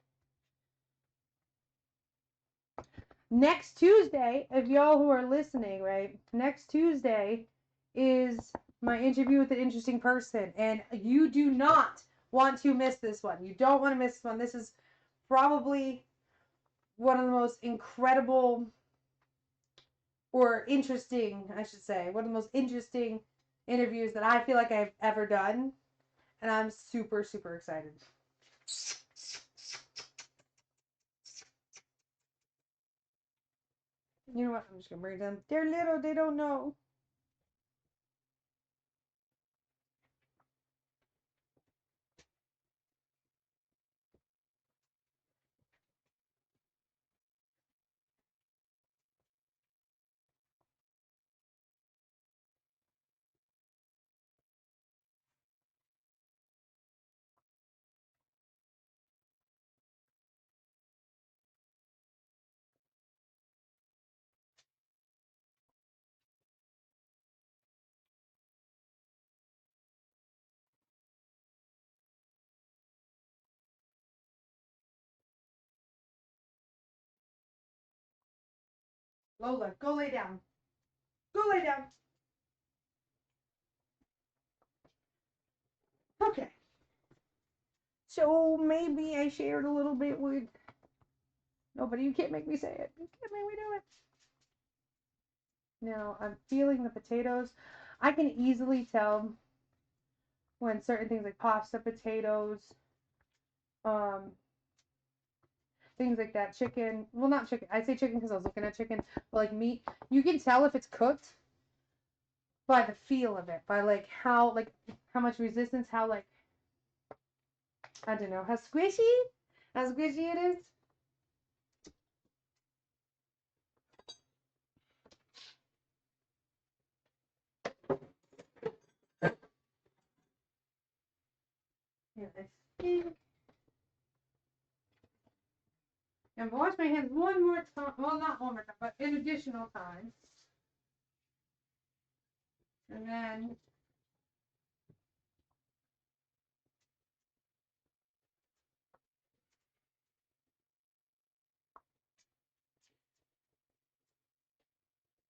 Next Tuesday, if y'all who are listening, right? Next Tuesday is my interview with an interesting person, and you do not want to miss this one. You don't want to miss this one. This is probably one of the most incredible or interesting, I should say, one of the most interesting interviews that I feel like I've ever done, and I'm super, super excited. You know what? I'm just gonna bring them. They're little. They don't know. Lola, go lay down. Go lay down. Okay. So maybe I shared a little bit with nobody. You can't make me say it. You can't make me do it. Now I'm feeling the potatoes. I can easily tell when certain things like pasta, potatoes, um, things like that, chicken. Well, not chicken. I say chicken because I was looking at chicken, but like meat, you can tell if it's cooked by the feel of it, by like how much resistance, how like I don't know, how squishy it is. Yeah, I think. And wash my hands one more time. Well, not one more time, but an additional time. And then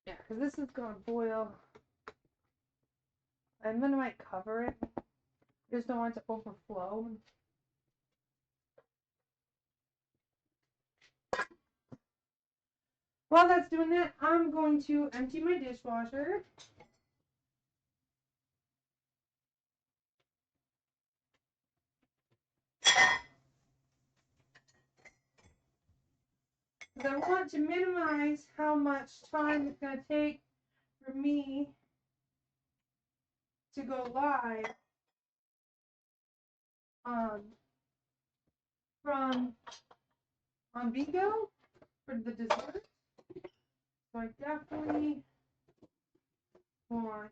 yeah, because this is gonna boil. And then I might cover it. Just don't want it to overflow. While that's doing that, I'm going to empty my dishwasher. Because I want to minimize how much time it's going to take for me to go live from on Vigo for the dessert. So I definitely want,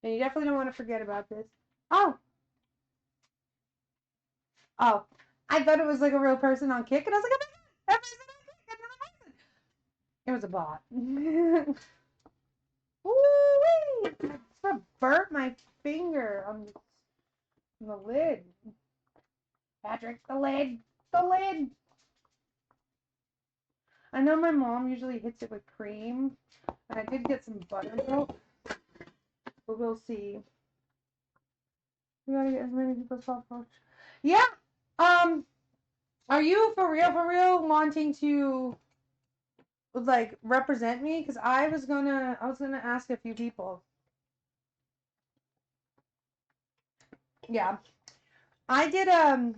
and you definitely don't want to forget about this. Oh, I thought it was like a real person on Kick, and I was like, oh my god, that person on Kick, it was a bot. Ooh-wee! I just burnt my finger on the lid. Patrick, the lid! The lid! I know my mom usually hits it with cream, and I did get some buttermilk, but we'll see. We gotta get as many people as possible. Yeah. Are you for real wanting to like represent me? Because I was gonna ask a few people. Yeah. I did I've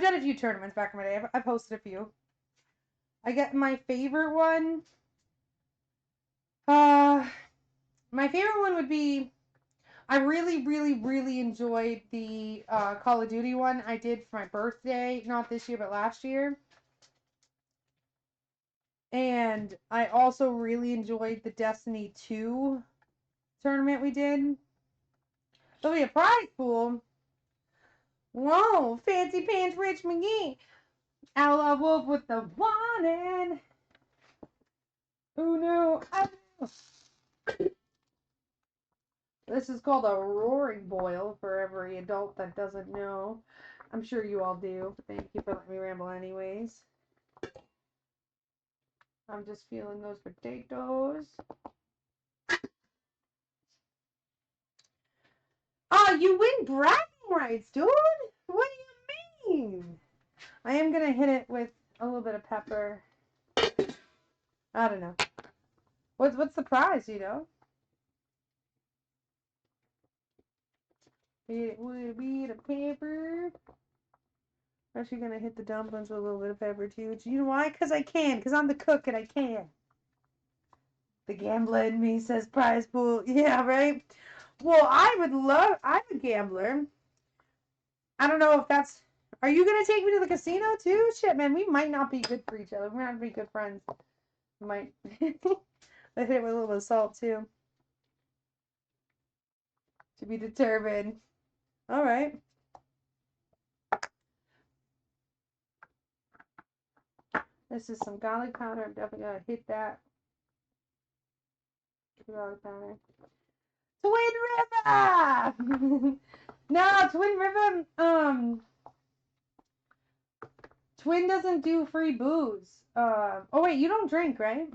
done a few tournaments back in my day. I've hosted a few. I get my favorite one. My favorite one would be I really enjoyed the Call of Duty one I did for my birthday, not this year but last year. And I also really enjoyed the Destiny 2 tournament we did. There'll be a prize pool. Whoa, Fancy Pants Rich McGee. Outlaw Wolf with the one. Uno. This is called a roaring boil for every adult that doesn't know. I'm sure you all do. Thank you for letting me ramble anyways. I'm just feeling those potatoes. Oh, you win bragging rights, dude. What do you mean? I am going to hit it with a little bit of pepper. I don't know. What's the prize, you know? It would be the pepper. I'm actually going to hit the dumplings with a little bit of pepper, too. You know why? Because I can. Because I'm the cook and I can. The gambler in me says prize pool. Yeah, right? Well, I'm a gambler. I don't know if that's... Are you going to take me to the casino, too? Shit, man, we might not be good for each other. We might not be good friends. We might... I hit it with a little bit of salt, too. To be determined. All right. This is some garlic powder. I'm definitely going to hit that. Garlic powder. Twin River! No, Twin River, Twin doesn't do free booze. Oh wait, you don't drink, right?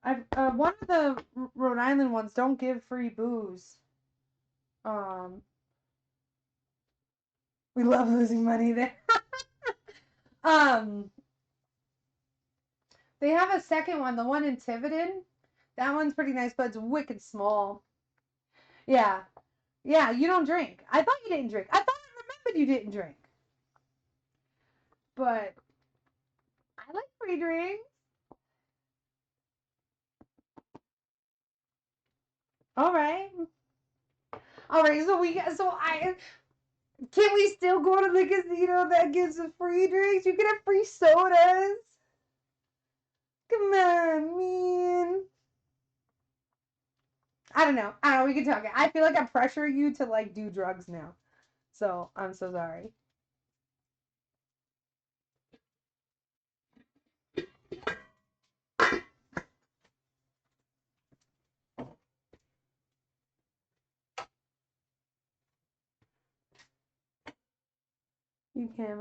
One of the Rhode Island ones don't give free booze. We love losing money there. They have a second one, the one in Tiverton. That one's pretty nice, but it's wicked small. Yeah. Yeah, you don't drink. I thought you didn't drink. I thought I remembered you didn't drink. But I like free drinks. All right. All right, can we still go to the casino that gives us free drinks? You can have free sodas. Come on, man. I don't know. We can talk. I feel like I'm pressuring you to like do drugs now. So I'm so sorry. You can,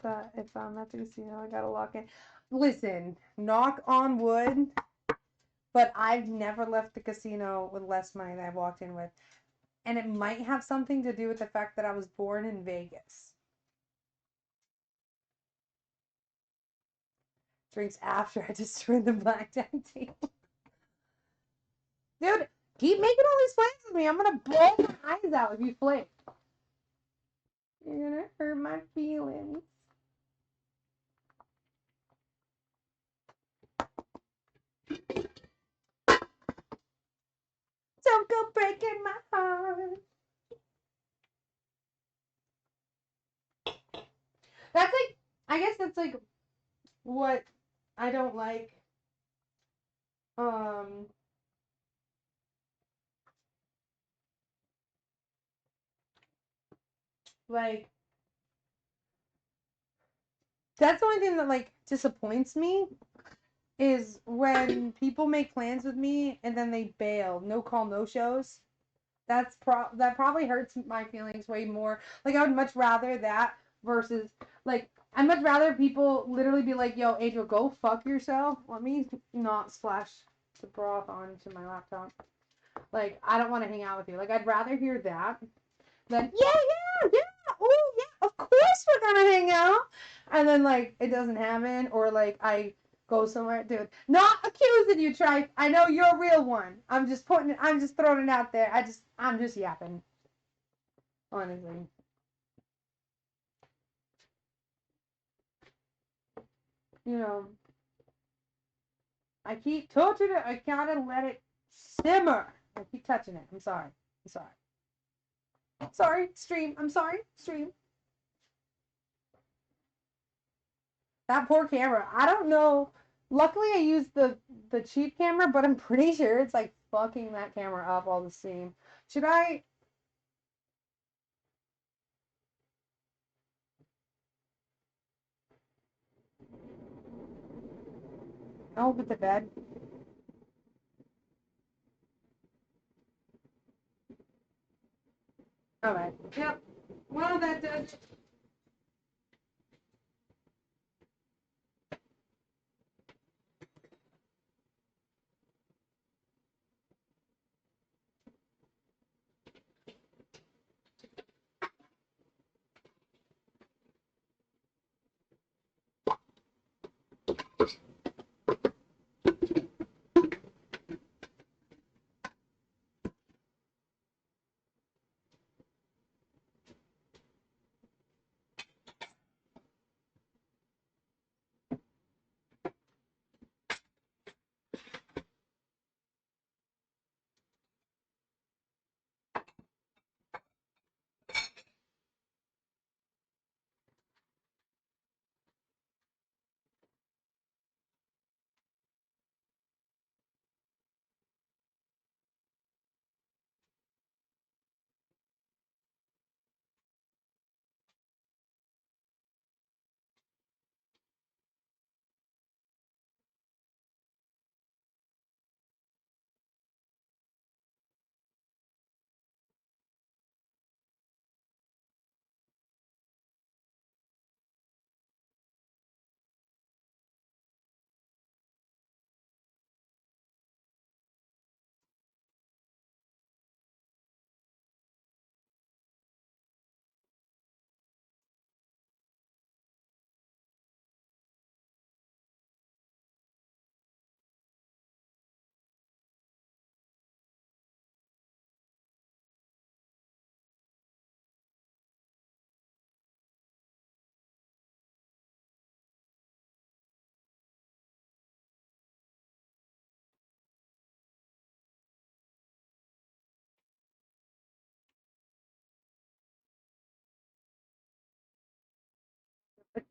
but if I'm at the casino, I gotta lock in. Listen, knock on wood, but I've never left the casino with less money than I walked in with. And it might have something to do with the fact that I was born in Vegas. Drinks after I destroyed the blackjack table. Dude, keep making all these plans with me. I'm gonna blow my eyes out if you flake. You're gonna hurt my feelings. Don't go breaking my heart. That's like, I guess that's like what I don't like. Um, Like, that's the only thing that like disappoints me is when people make plans with me and then they bail, no call, no shows. That probably hurts my feelings way more. Like I would much rather that versus like I'd much rather people literally be like, "Yo, Angel, go fuck yourself." Let me not splash the broth onto my laptop. Like I don't want to hang out with you. Like I'd rather hear that than yeah, oh yeah, of course we're gonna hang out, and then like it doesn't happen, or like I go somewhere, dude. Not accusing you, Trife. I know you're a real one. I'm just throwing it out there. I'm just yapping, honestly. You know, I keep touching it. I gotta let it simmer. I keep touching it. I'm sorry. I'm sorry. Sorry, stream. I'm sorry, stream. That poor camera. I don't know. Luckily, I used the cheap camera, but I'm pretty sure it's like fucking that camera up all the same. Should I? I'll put the bed. Okay. Yep. Well, that does.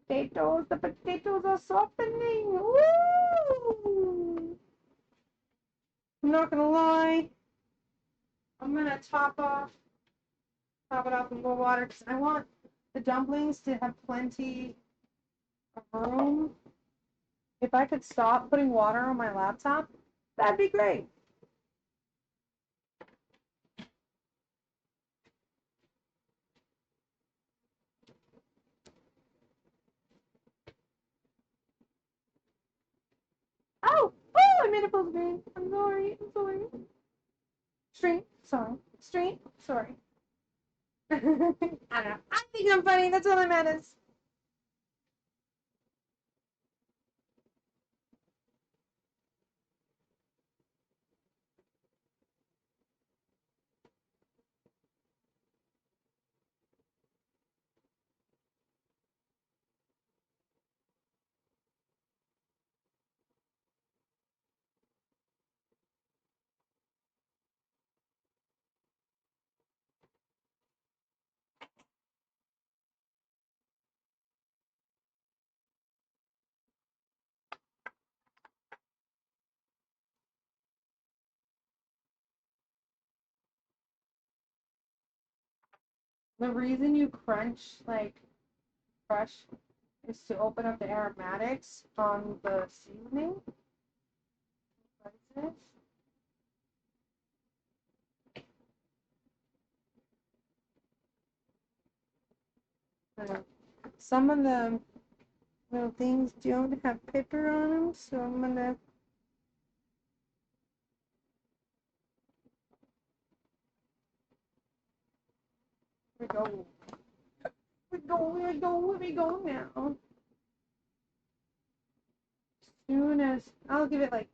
Potatoes. The potatoes are softening. Woo! I'm not gonna lie. I'm gonna top it off with more water because I want the dumplings to have plenty of room. If I could stop putting water on my laptop, that'd be great. Oh, I made a full screen. I'm sorry. I'm sorry. Stream, sorry. Stream, sorry. I don't know. I think I'm funny. That's all that matters. The reason you crush is to open up the aromatics on the seasoning. Some of the little things don't have pepper on them, so I'm gonna. Here we go. Here we go now. Soon as I'll give it like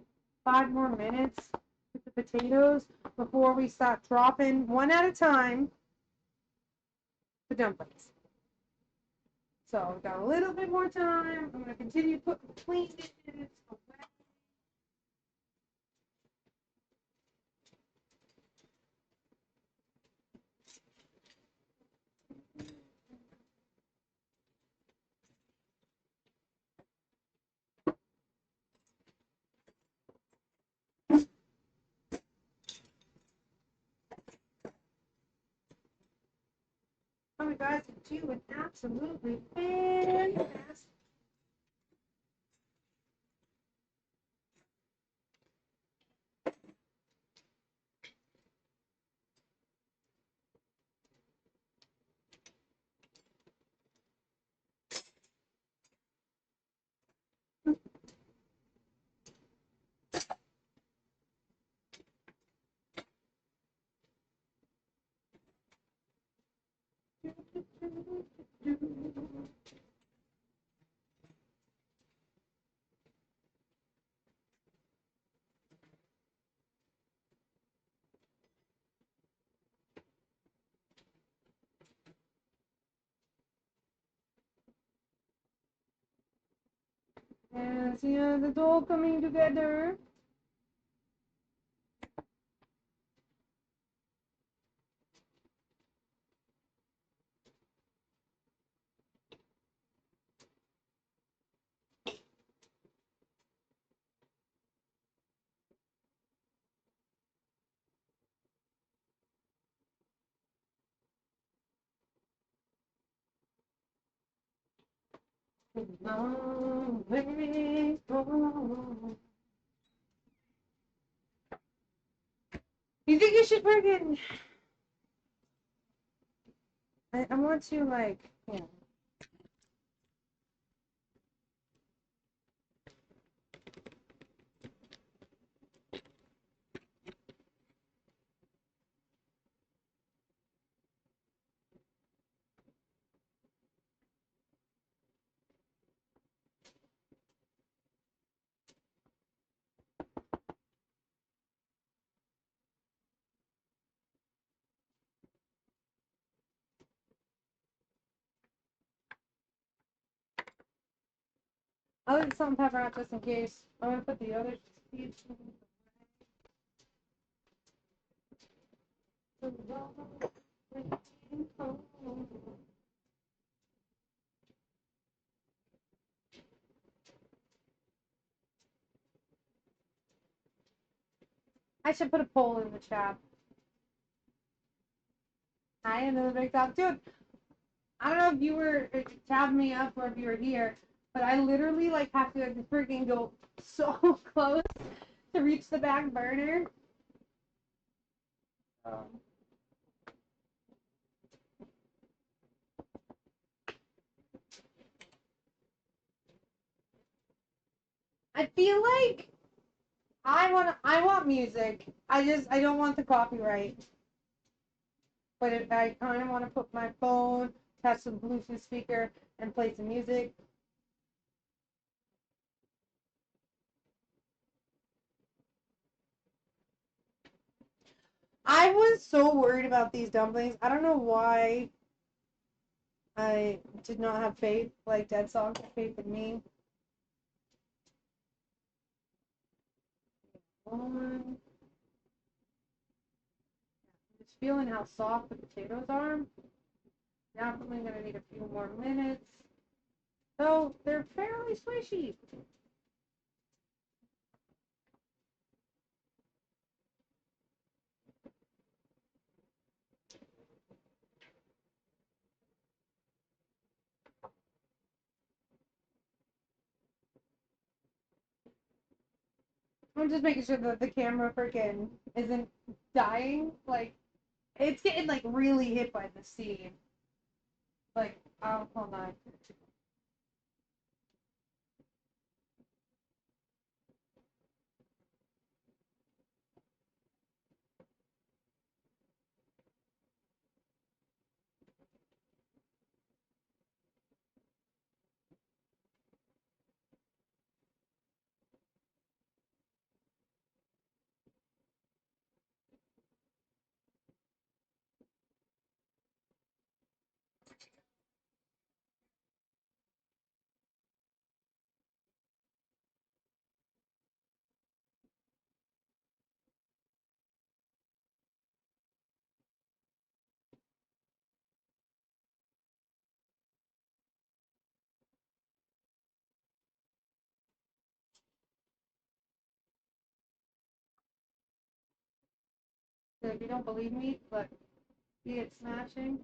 5 more minutes with the potatoes before we start dropping one at a time the dumplings. So we've got a little bit more time. I'm going to continue putting clean dishes away. Oh, you guys are doing absolutely fantastic. And see the dough coming together. Long way home. You think you should freaking? I want to like, yeah. I'll leave some pepper out just in case. I'm gonna put the other seeds in. I should put a poll in the chat. I am the big top dude. I don't know if you were tabbing me up or if you were here, but I literally like have to freaking go so close to reach the back burner. I feel like I want music. I don't want the copyright. But if I kind of want to put my phone, test some Bluetooth speaker, and play some music. I was so worried about these dumplings. I don't know why I did not have faith, like Dead Song had faith in me. I'm just feeling how soft the potatoes are. Definitely gonna need a few more minutes. So they're fairly squishy. I'm just making sure that the camera freaking isn't dying. Like, it's getting like really hit by the steam. Like, oh, hold on. So if you don't believe me, look, see it smashing?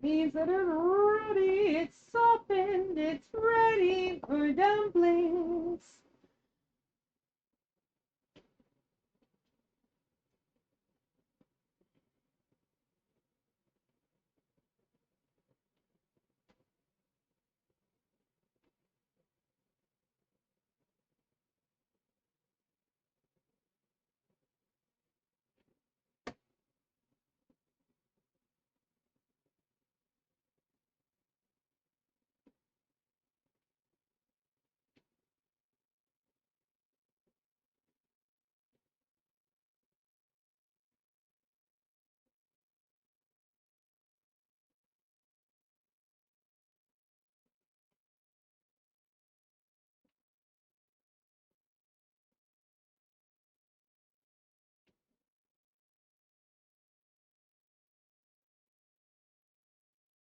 Means that I'm ready, it's softened, it's ready for dumplings.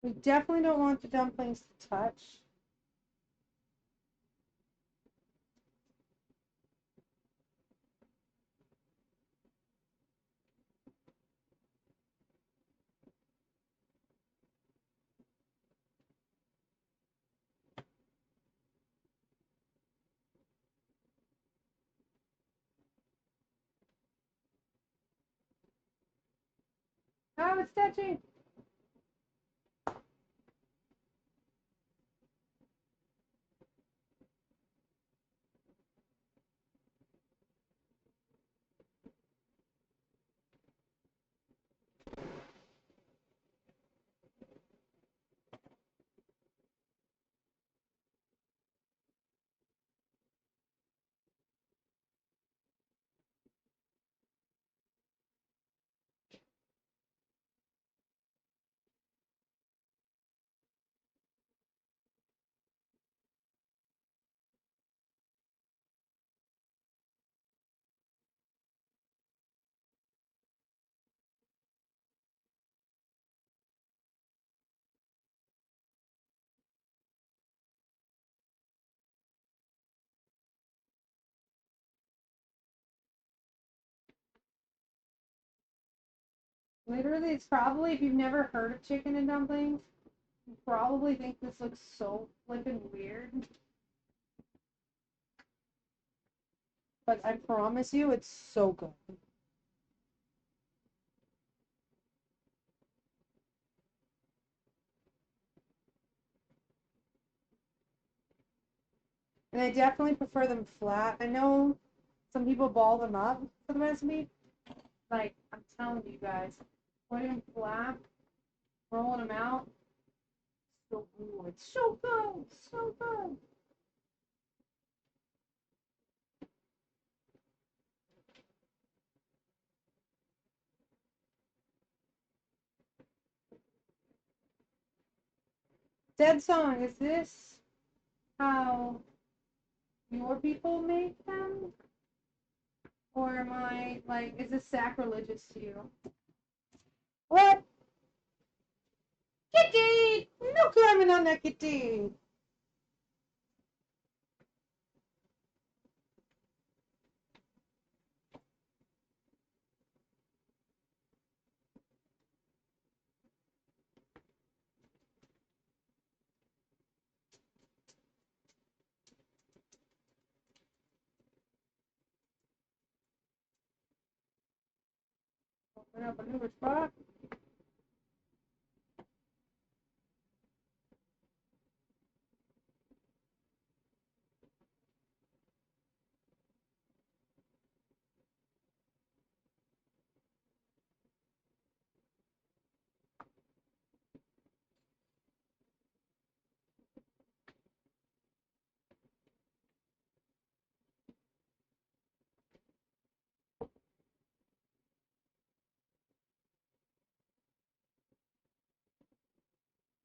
We definitely don't want the dumplings to touch. Oh, it's touching. Literally, it's probably, if you've never heard of chicken and dumplings, you probably think this looks so flippin' weird. But I promise you, it's so good. And I definitely prefer them flat. I know some people ball them up for the recipe. Like, I'm telling you guys, putting them flat, rolling them out, so ooh, it's so good, so good. Dead Song, is this how your people make them? Or am I, like, is this sacrilegious to you? What? Kitty! No climbing on that kitty! Open up a newer spot.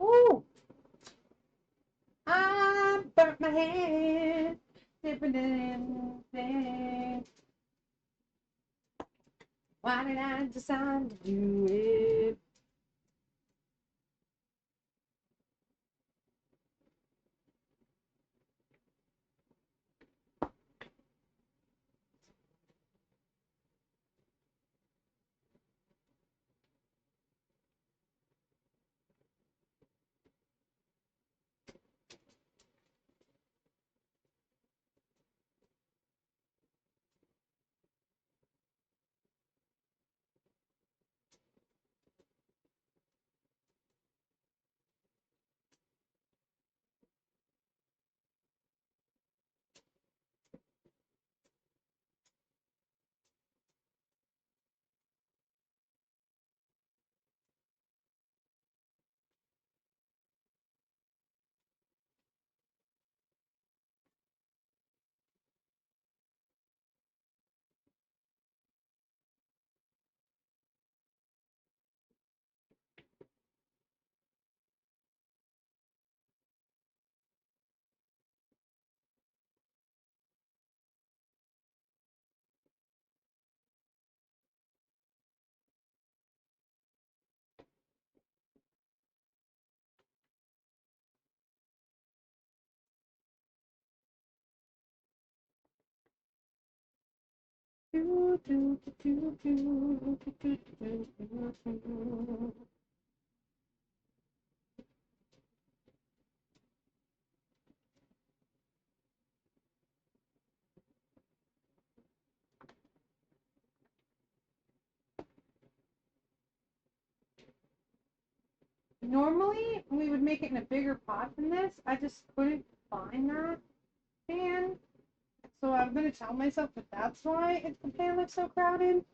Ooh! I burnt my hand, dipping in things. Why did I decide to do it? Normally, we would make it in a bigger pot than this. I just couldn't find that pan. So I'm going to tell myself that that's why the pan looks so crowded.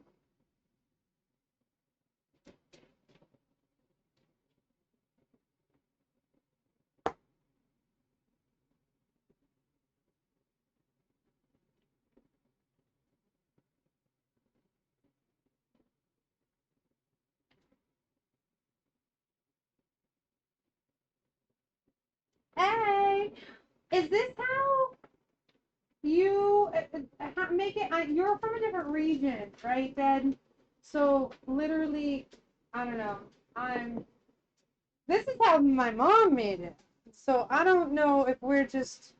Hey, is this how you make it? You're from a different region, right, Dad? So literally, I don't know. This is how my mom made it. So I don't know if we're just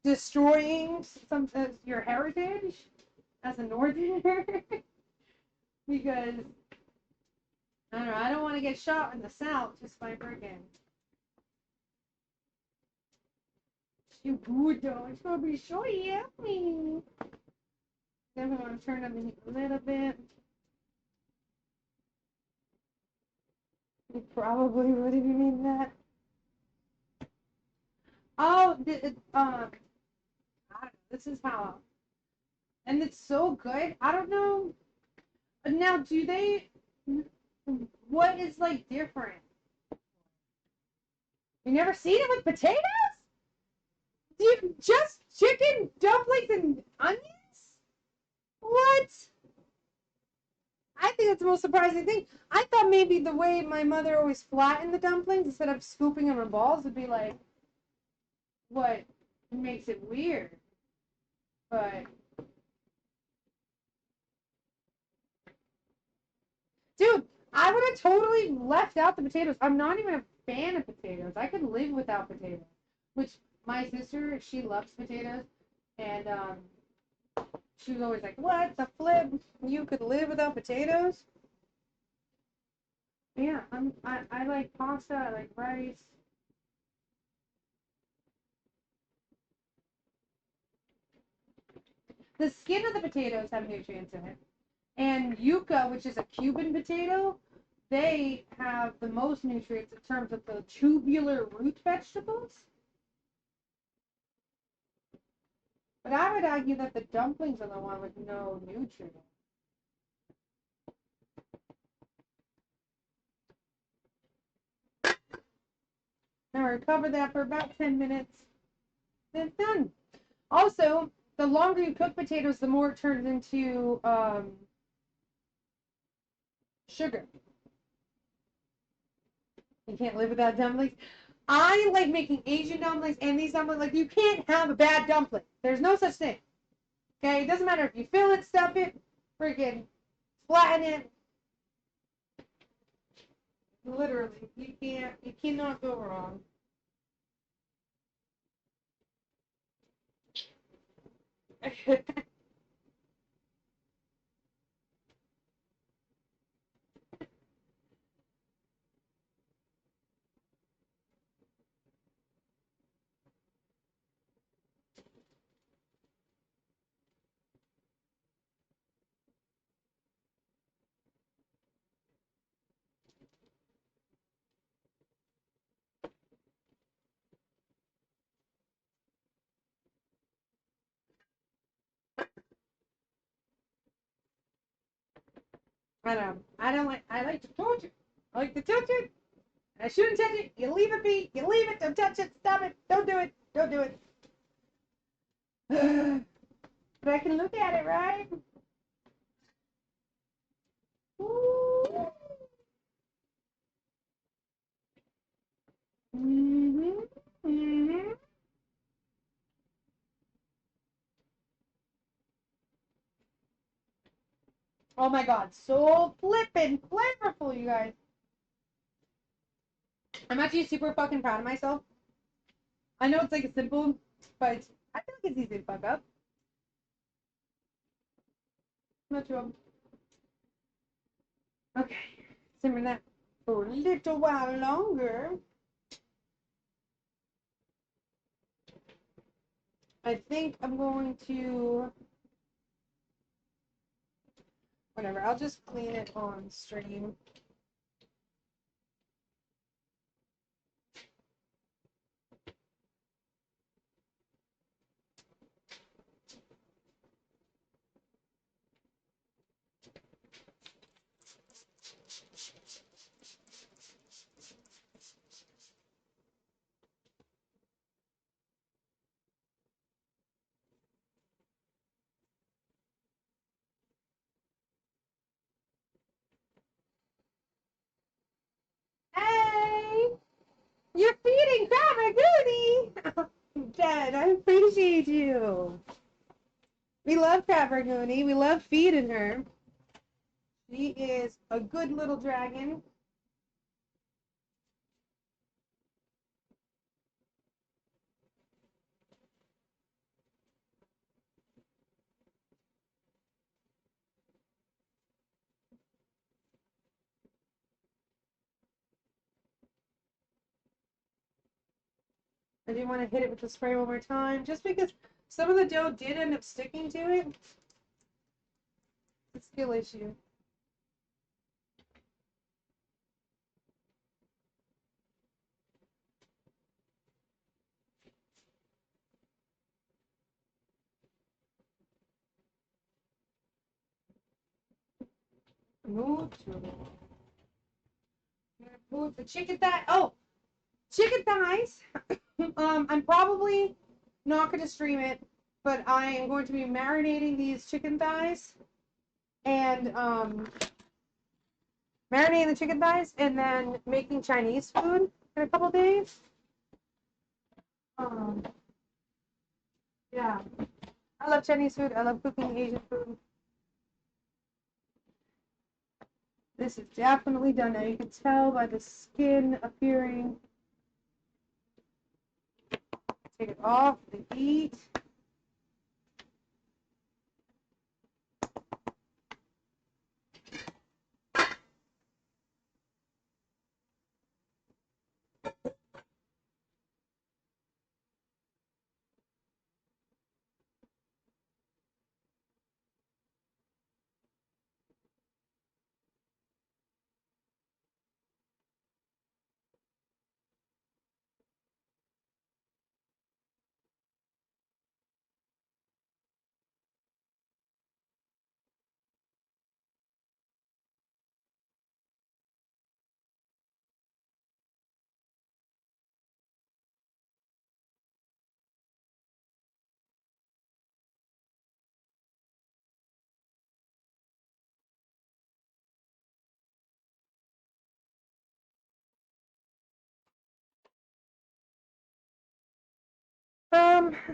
destroying some your heritage as a northerner because I don't know. I don't want to get shot in the south just by friggin'. You good though. It's gonna be so yummy. Then we want to turn them in a little bit. You probably would if you made that. Oh, I don't know. This is how, and it's so good. I don't know. Now, do they? What is like different? You never seen it with potatoes? Do you just chicken, dumplings, and onions? What? I think that's the most surprising thing. I thought maybe the way my mother always flattened the dumplings instead of scooping them in balls would be like what makes it weird. But dude, I would have totally left out the potatoes. I'm not even a fan of potatoes. I could live without potatoes. Which my sister, she loves potatoes, and she was always like, "What the flip? You could live without potatoes?" Yeah, I like pasta. I like rice. The skin of the potatoes have nutrients in it. And yuca, which is a Cuban potato, they have the most nutrients in terms of the tubular root vegetables. But I would argue that the dumplings are the one with no nutrients. Now we cover that for about 10 minutes. Then it's done. Also, the longer you cook potatoes, the more it turns into sugar. You can't live without dumplings. I like making Asian dumplings and these dumplings. Like, you can't have a bad dumpling. There's no such thing. Okay? It doesn't matter if you fill it, stuff it, freaking flatten it. Literally, you cannot go wrong. I like to torture. I like to touch it. I shouldn't touch it. You leave it be. You leave it. Don't touch it. Stop it. Don't do it. Don't do it. But I can look at it, right? Ooh. Mhm. Mhm. Oh my God, so flippin' flavorful, you guys. I'm actually super fucking proud of myself. I know it's like a simple, but I feel like it's easy to fuck up. Not too. Okay, simmer that for a little while longer. I think I'm going to. Whatever, I'll just clean it on stream. Hey! You're feeding Crab Dad, I appreciate you. We love Crab We love feeding her. She is a good little dragon. I do want to hit it with the spray one more time, just because some of the dough did end up sticking to it. It's a skill issue. Mucho. Put the chicken thigh. Oh, chicken thighs. I'm probably not going to stream it, but I am going to be marinating these chicken thighs and marinating the chicken thighs and then making Chinese food in a couple days. Yeah, I love Chinese food. I love cooking Asian food. This is definitely done now. You can tell by the skin appearing. Take it off the heat.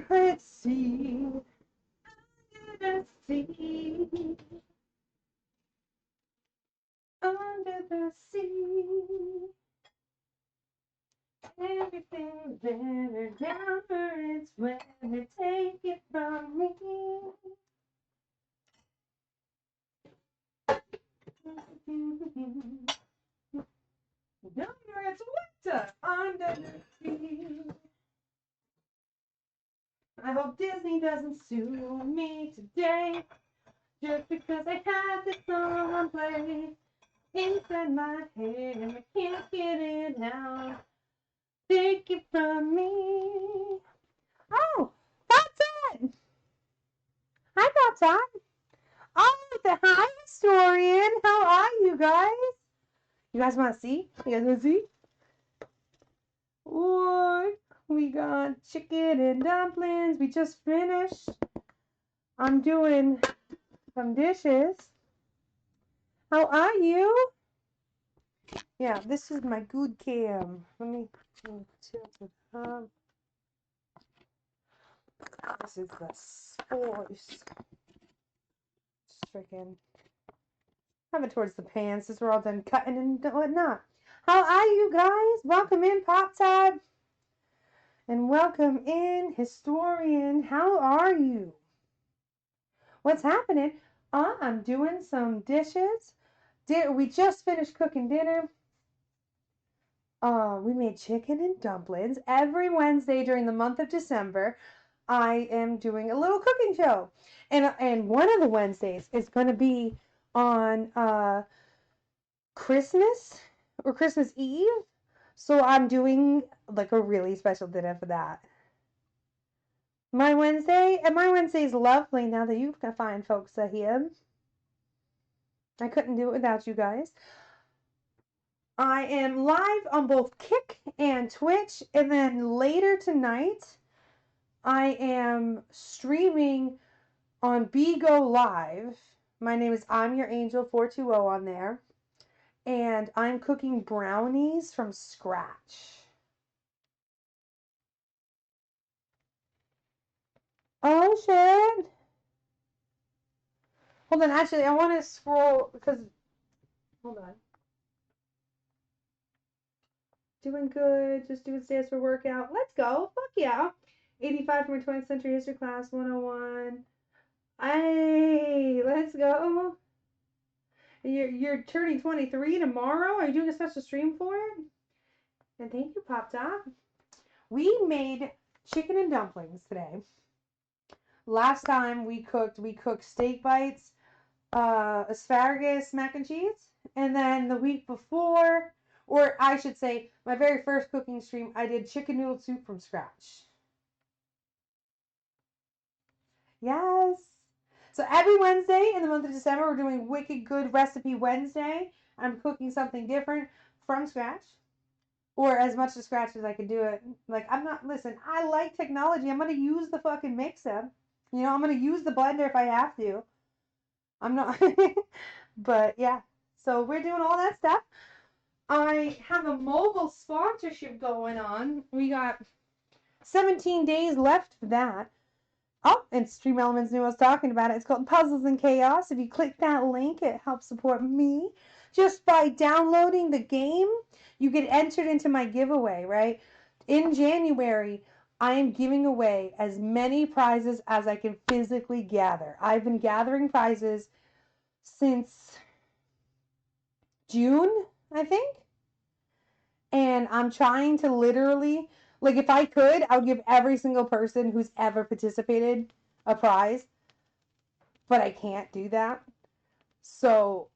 Let's see. Under the sea. Under the sea. Everything's better down where it's when they take it from me. Down where it's winter under the sea. I hope Disney doesn't sue me today just because I had this song play inside my head and I can't get it out. Take it from me. Oh, that's it. Hi, that's it. Oh, the hi historian. How are you guys? You guys want to see? You guys want to see? What? We got chicken and dumplings. We just finished. I'm doing some dishes. How are you? Yeah, this is my good cam. Let me tilt it up. This is the sports. Freaking have it towards the pants since we're all done cutting and whatnot. How are you guys? Welcome in, Pop Time. And welcome in, historian. How are you? What's happening? I'm doing some dishes. We just finished cooking dinner. We made chicken and dumplings. Every Wednesday during the month of December, I am doing a little cooking show. And one of the Wednesdays is going to be on Christmas or Christmas Eve. So I'm doing like a really special dinner for that. My Wednesday is lovely now that you fine folks are here. I couldn't do it without you guys. I am live on both Kick and Twitch, and then later tonight I am streaming on BeGo Live. My name is I'm Your Angel 420 on there, and I'm cooking brownies from scratch. Oh shit! Hold on, actually, I want to scroll because. Hold on. Doing good, just doing stairs for workout. Let's go. Fuck yeah. 85 from a 20th century history class 101. Hey, let's go. You're turning 23 tomorrow? Are you doing a special stream for it? And thank you, Pop Top. We made chicken and dumplings today. Last time we cooked steak bites, asparagus, mac and cheese. And then the week before, or I should say, my very first cooking stream, I did chicken noodle soup from scratch. Yes. So every Wednesday in the month of December, we're doing Wicked Good Recipe Wednesday. I'm cooking something different from scratch, or as much to scratch as I can do it. Like, listen, I like technology. I'm going to use the fucking mix-up. You know, I'm going to use the blender if I have to. I'm not, but yeah. So we're doing all that stuff. I have a mobile sponsorship going on. We got 17 days left for that. Oh, and Stream Elements knew I was talking about it. It's called Puzzles and Chaos. If you click that link, it helps support me. Just by downloading the game, you get entered into my giveaway, right? In January, I am giving away as many prizes as I can physically gather. I've been gathering prizes since June, I think. And I'm trying to literally, like, if I could, I would give every single person who's ever participated a prize. But I can't do that. So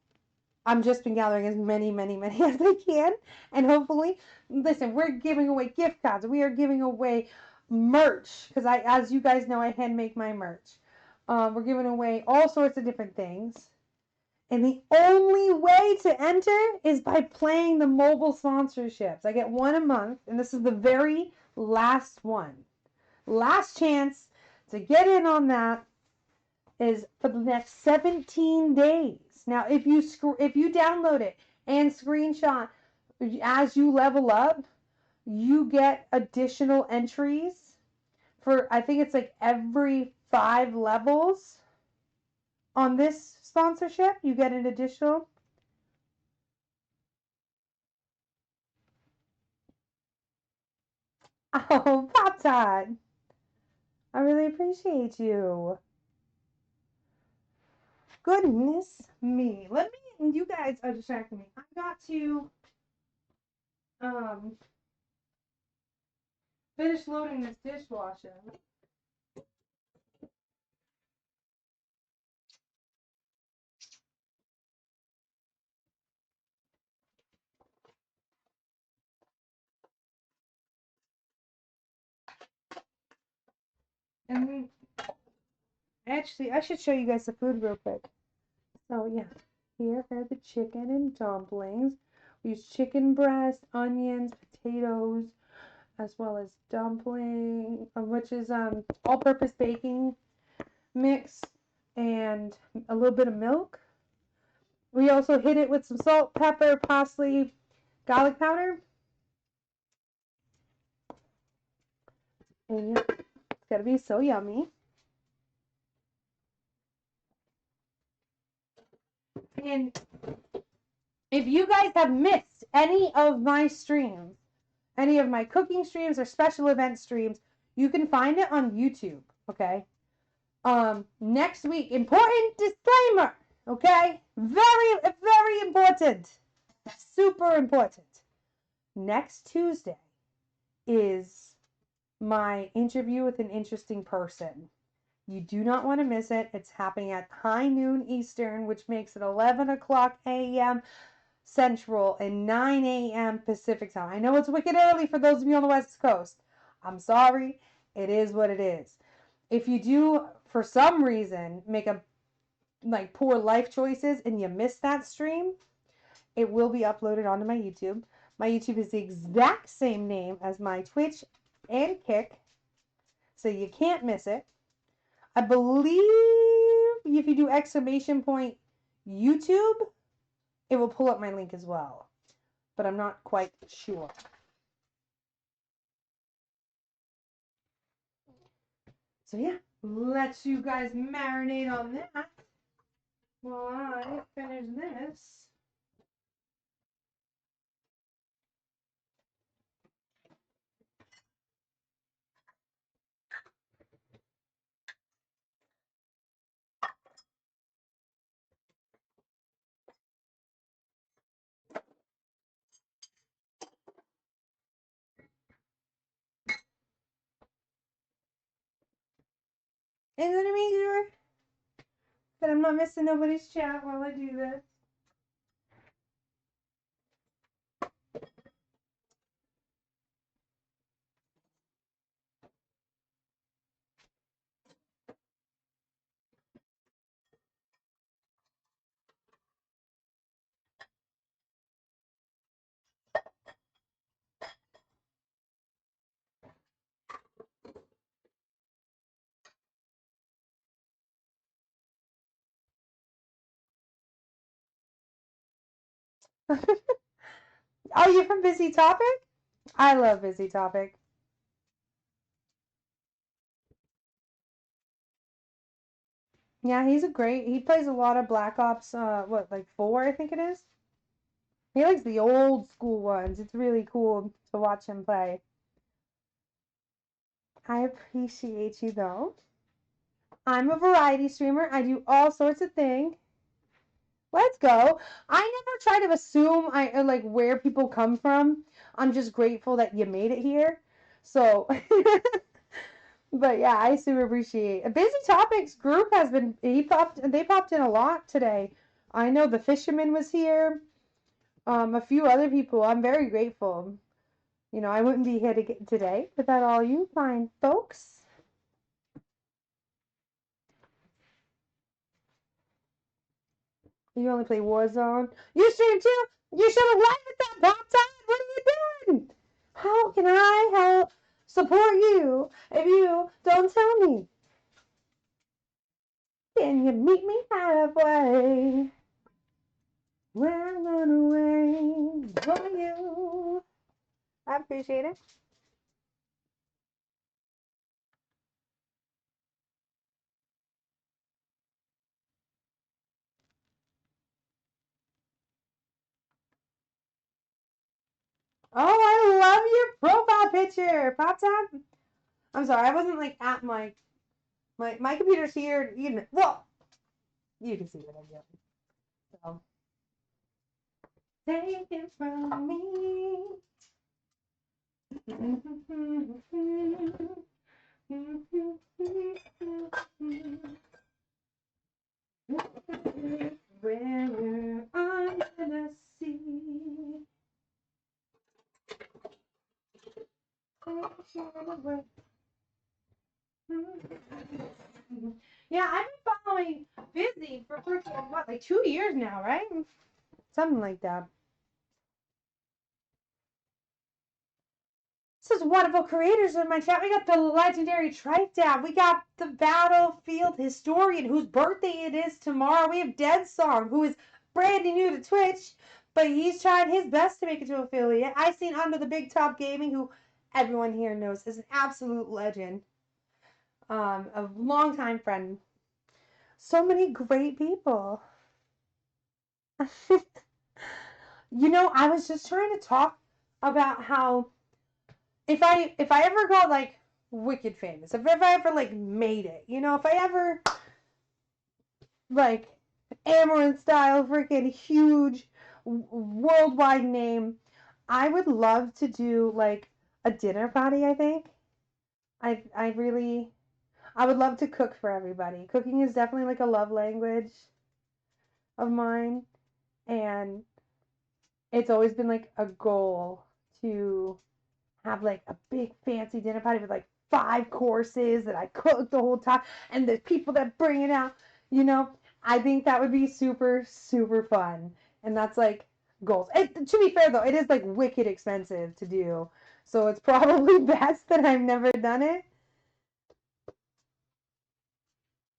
I'm just been gathering as many as I can. And hopefully, listen, we're giving away gift cards. We are giving away merch. Because as you guys know, I hand make my merch. We're giving away all sorts of different things. And the only way to enter is by playing the mobile sponsorships. I get one a month, and this is the very last one. Last chance to get in on that is for the next 17 days. Now, if you download it and screenshot as you level up, you get additional entries for, I think it's like every 5 levels on this sponsorship, you get an additional. Oh, Pop Tart. I really appreciate you. Goodness me. You guys are distracting me. I got to um finish loading this dishwasher. And actually, I should show you guys the food real quick. So yeah, here are the chicken and dumplings. We use chicken breast, onions, potatoes, as well as dumpling, which is all-purpose baking mix, and a little bit of milk. We also hit it with some salt, pepper, parsley, garlic powder, and yeah, it's gotta be so yummy. And if you guys have missed any of my streams, any of my cooking streams or special event streams, you can find it on YouTube, okay? Next week, important disclaimer, okay? Very, very important. Super important. Next Tuesday is my interview with an interesting person. You do not want to miss it. It's happening at high noon Eastern, which makes it 11 o'clock a.m. Central and 9 a.m. Pacific time. I know it's wicked early for those of you on the West Coast. I'm sorry. It is what it is. If you do, for some reason, make a poor life choices and you miss that stream, it will be uploaded onto my YouTube. My YouTube is the exact same name as my Twitch and Kick, so you can't miss it. I believe if you do exclamation point YouTube, it will pull up my link as well, but I'm not quite sure. So yeah, let you guys marinate on that while I finish this. And let me make sure that I'm not missing nobody's chat while I do this. Oh, you're from Busy Topic? I love Busy Topic. Yeah, he plays a lot of Black Ops, like 4, I think it is? He likes the old school ones. It's really cool to watch him play. I appreciate you, though. I'm a variety streamer. I do all sorts of things. Let's go. I never try to assume like where people come from. I'm just grateful that you made it here. So, but yeah, I super appreciate it. Busy Topics group has been they popped in a lot today. I know the Fisherman was here. A few other people. I'm very grateful. You know, I wouldn't be here today without all you fine folks. You only play Warzone. You stream too? You should have liked it that pop time. What are you doing? How can I help support you if you don't tell me? Can you meet me halfway? When I'm gonna wait for you. I appreciate it. Oh, I love your profile picture, Pop Top. I'm sorry, I wasn't like at my computer's here. You know, well, you can see what I'm doing. So take it from me. When you're under the sea. Yeah, I've been following Busy for freaking what, like 2 years now, right? Something like that. This is wonderful creators in my chat. We got the legendary Tripe Dad. We got the Battlefield Historian, whose birthday it is tomorrow. We have Dead Song, who is brand new to Twitch, but he's trying his best to make it to affiliate. I seen Under the Big Top Gaming, who everyone here knows is an absolute legend. A longtime friend. So many great people. You know, I was just trying to talk about how if I ever got like wicked famous, if I ever like made it, you know, if I ever like Amaranth style freaking huge worldwide name, I would love to do like a dinner party, I think. I really I would love to cook for everybody. Cooking is definitely like a love language of mine, and it's always been like a goal to have like a big fancy dinner party with like 5 courses that I cook the whole time, and there's people that bring it out. You know, I think that would be super super fun, and that's like goals. To be fair though, it is like wicked expensive to do, so it's probably best that I've never done it.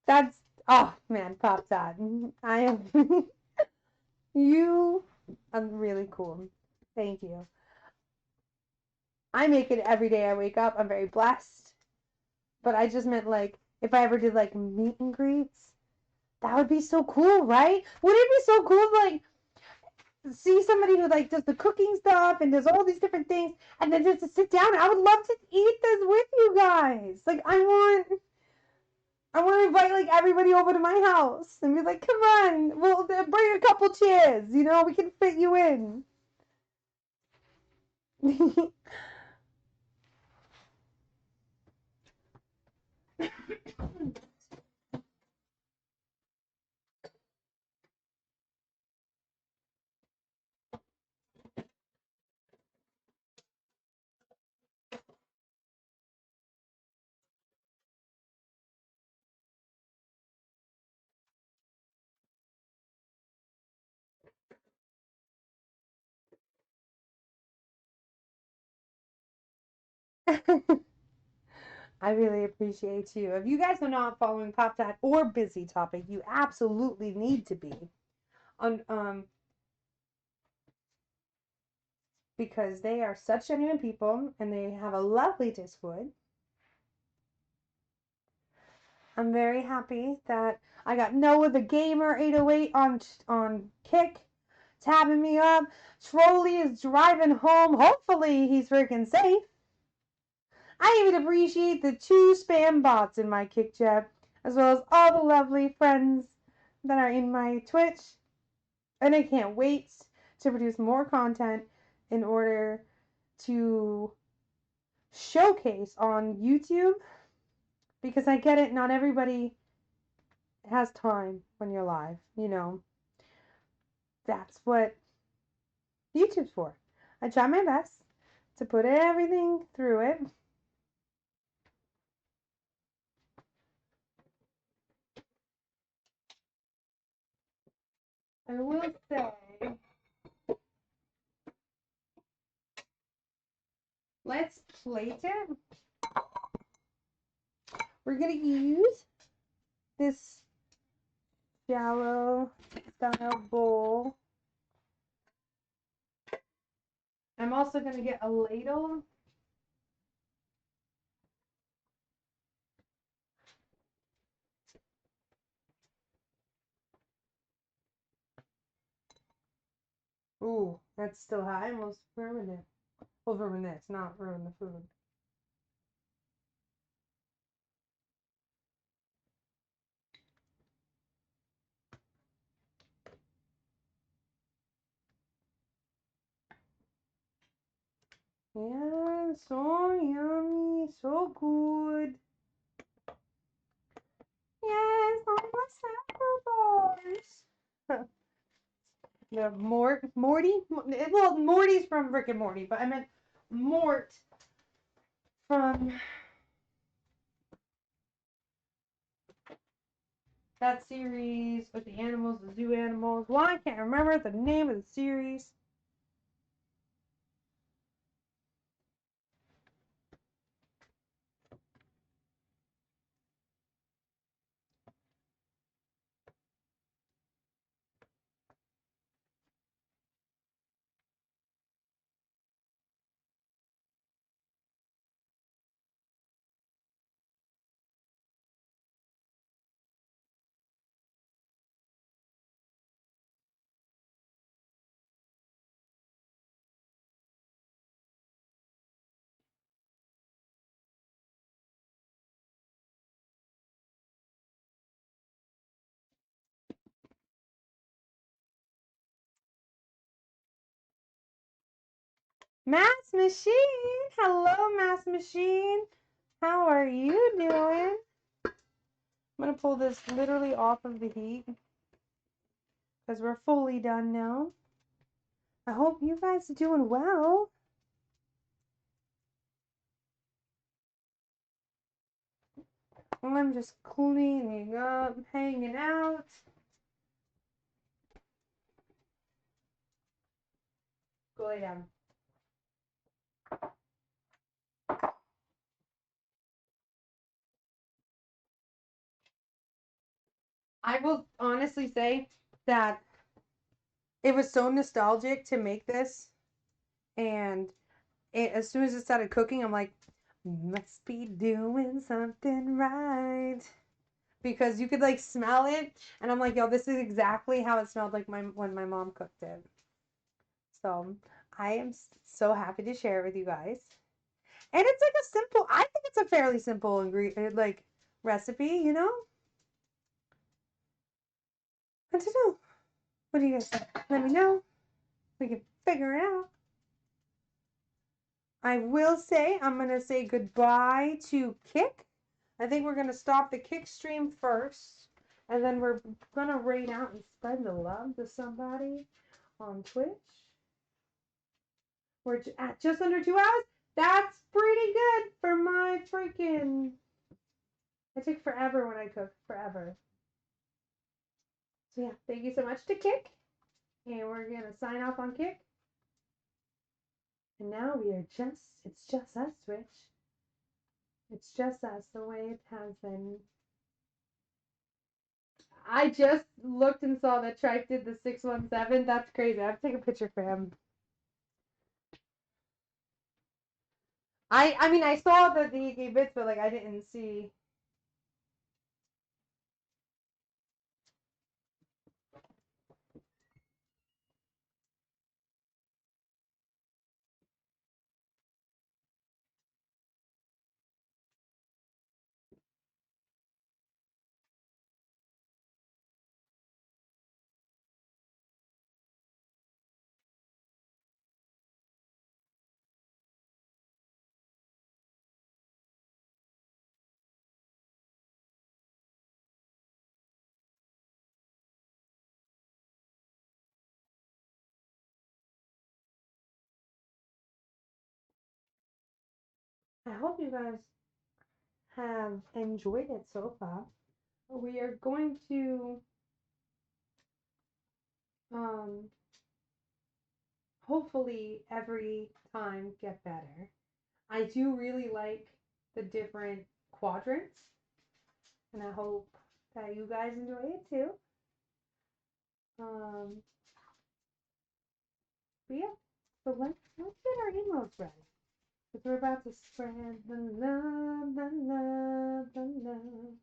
That's oh man, pop that. I am you are really cool. Thank you. I make it every day I wake up. I'm very blessed. But I just meant like if I ever did like meet and greets, that would be so cool, right? Would it be so cool to like see somebody who like does the cooking stuff and does all these different things and then just to sit down? I would love to eat this with you guys. Like I want to invite like everybody over to my house and be like, come on, we'll bring a couple chairs. You know, we can fit you in. I really appreciate you. If you guys are not following Pop Dad or Busy Topic, you absolutely need to be. On because they are such genuine people and they have a lovely Discord. I'm very happy that I got Noah the Gamer 808 on Kick tabbing me up. Trolley is driving home. Hopefully he's freaking safe. I even appreciate the 2 spam bots in my Kick chat, as well as all the lovely friends that are in my Twitch. And I can't wait to produce more content in order to showcase on YouTube, because I get it, not everybody has time when you're live, you know. That's what YouTube's for. I try my best to put everything through it. I will say, let's plate it. We're going to use this shallow style bowl. I'm also going to get a ladle. Ooh, that's still high, almost permanent. Well, ruin this, not ruin the food. Yeah, so yummy, so good. Yes, all my sample bars. The Morty? Well, Morty's from Rick and Morty, but I meant Mort from that series with the animals, the zoo animals. Well, I can't remember the name of the series. Mass Machine! Hello, Mass Machine! How are you doing? I'm gonna pull this literally off of the heat because we're fully done now. I hope you guys are doing well. I'm just cleaning up, hanging out. Go lay down. I will honestly say that it was so nostalgic to make this, and as soon as it started cooking, I'm like, must be doing something right, because you could like smell it, and I'm like, yo, this is exactly how it smelled like when my mom cooked it. So I am so happy to share it with you guys, and it's like a simple. I think it's a fairly simple ingredient, like recipe. You know, I don't know. What do you guys think? Let me know. We can figure it out. I will say, I'm going to say goodbye to Kick. I think we're going to stop the Kick stream first. And then we're going to raid out and spread the love to somebody on Twitch. We're at just under 2 hours. That's pretty good for my freaking... I take forever when I cook. Forever. So yeah, thank you so much to Kick. And we're going to sign off on Kick. And now it's just us, Twitch. It's just us the way it has been. I just looked and saw that Trike did the 617. That's crazy. I have to take a picture for him. I mean I saw the he bits, but like I didn't see. I hope you guys have enjoyed it so far. We are going to hopefully every time get better. I do really like the different quadrants, and I hope that you guys enjoy it too. But yeah, so let's get our emotes ready. Because we're about to spread the love, the love, the love.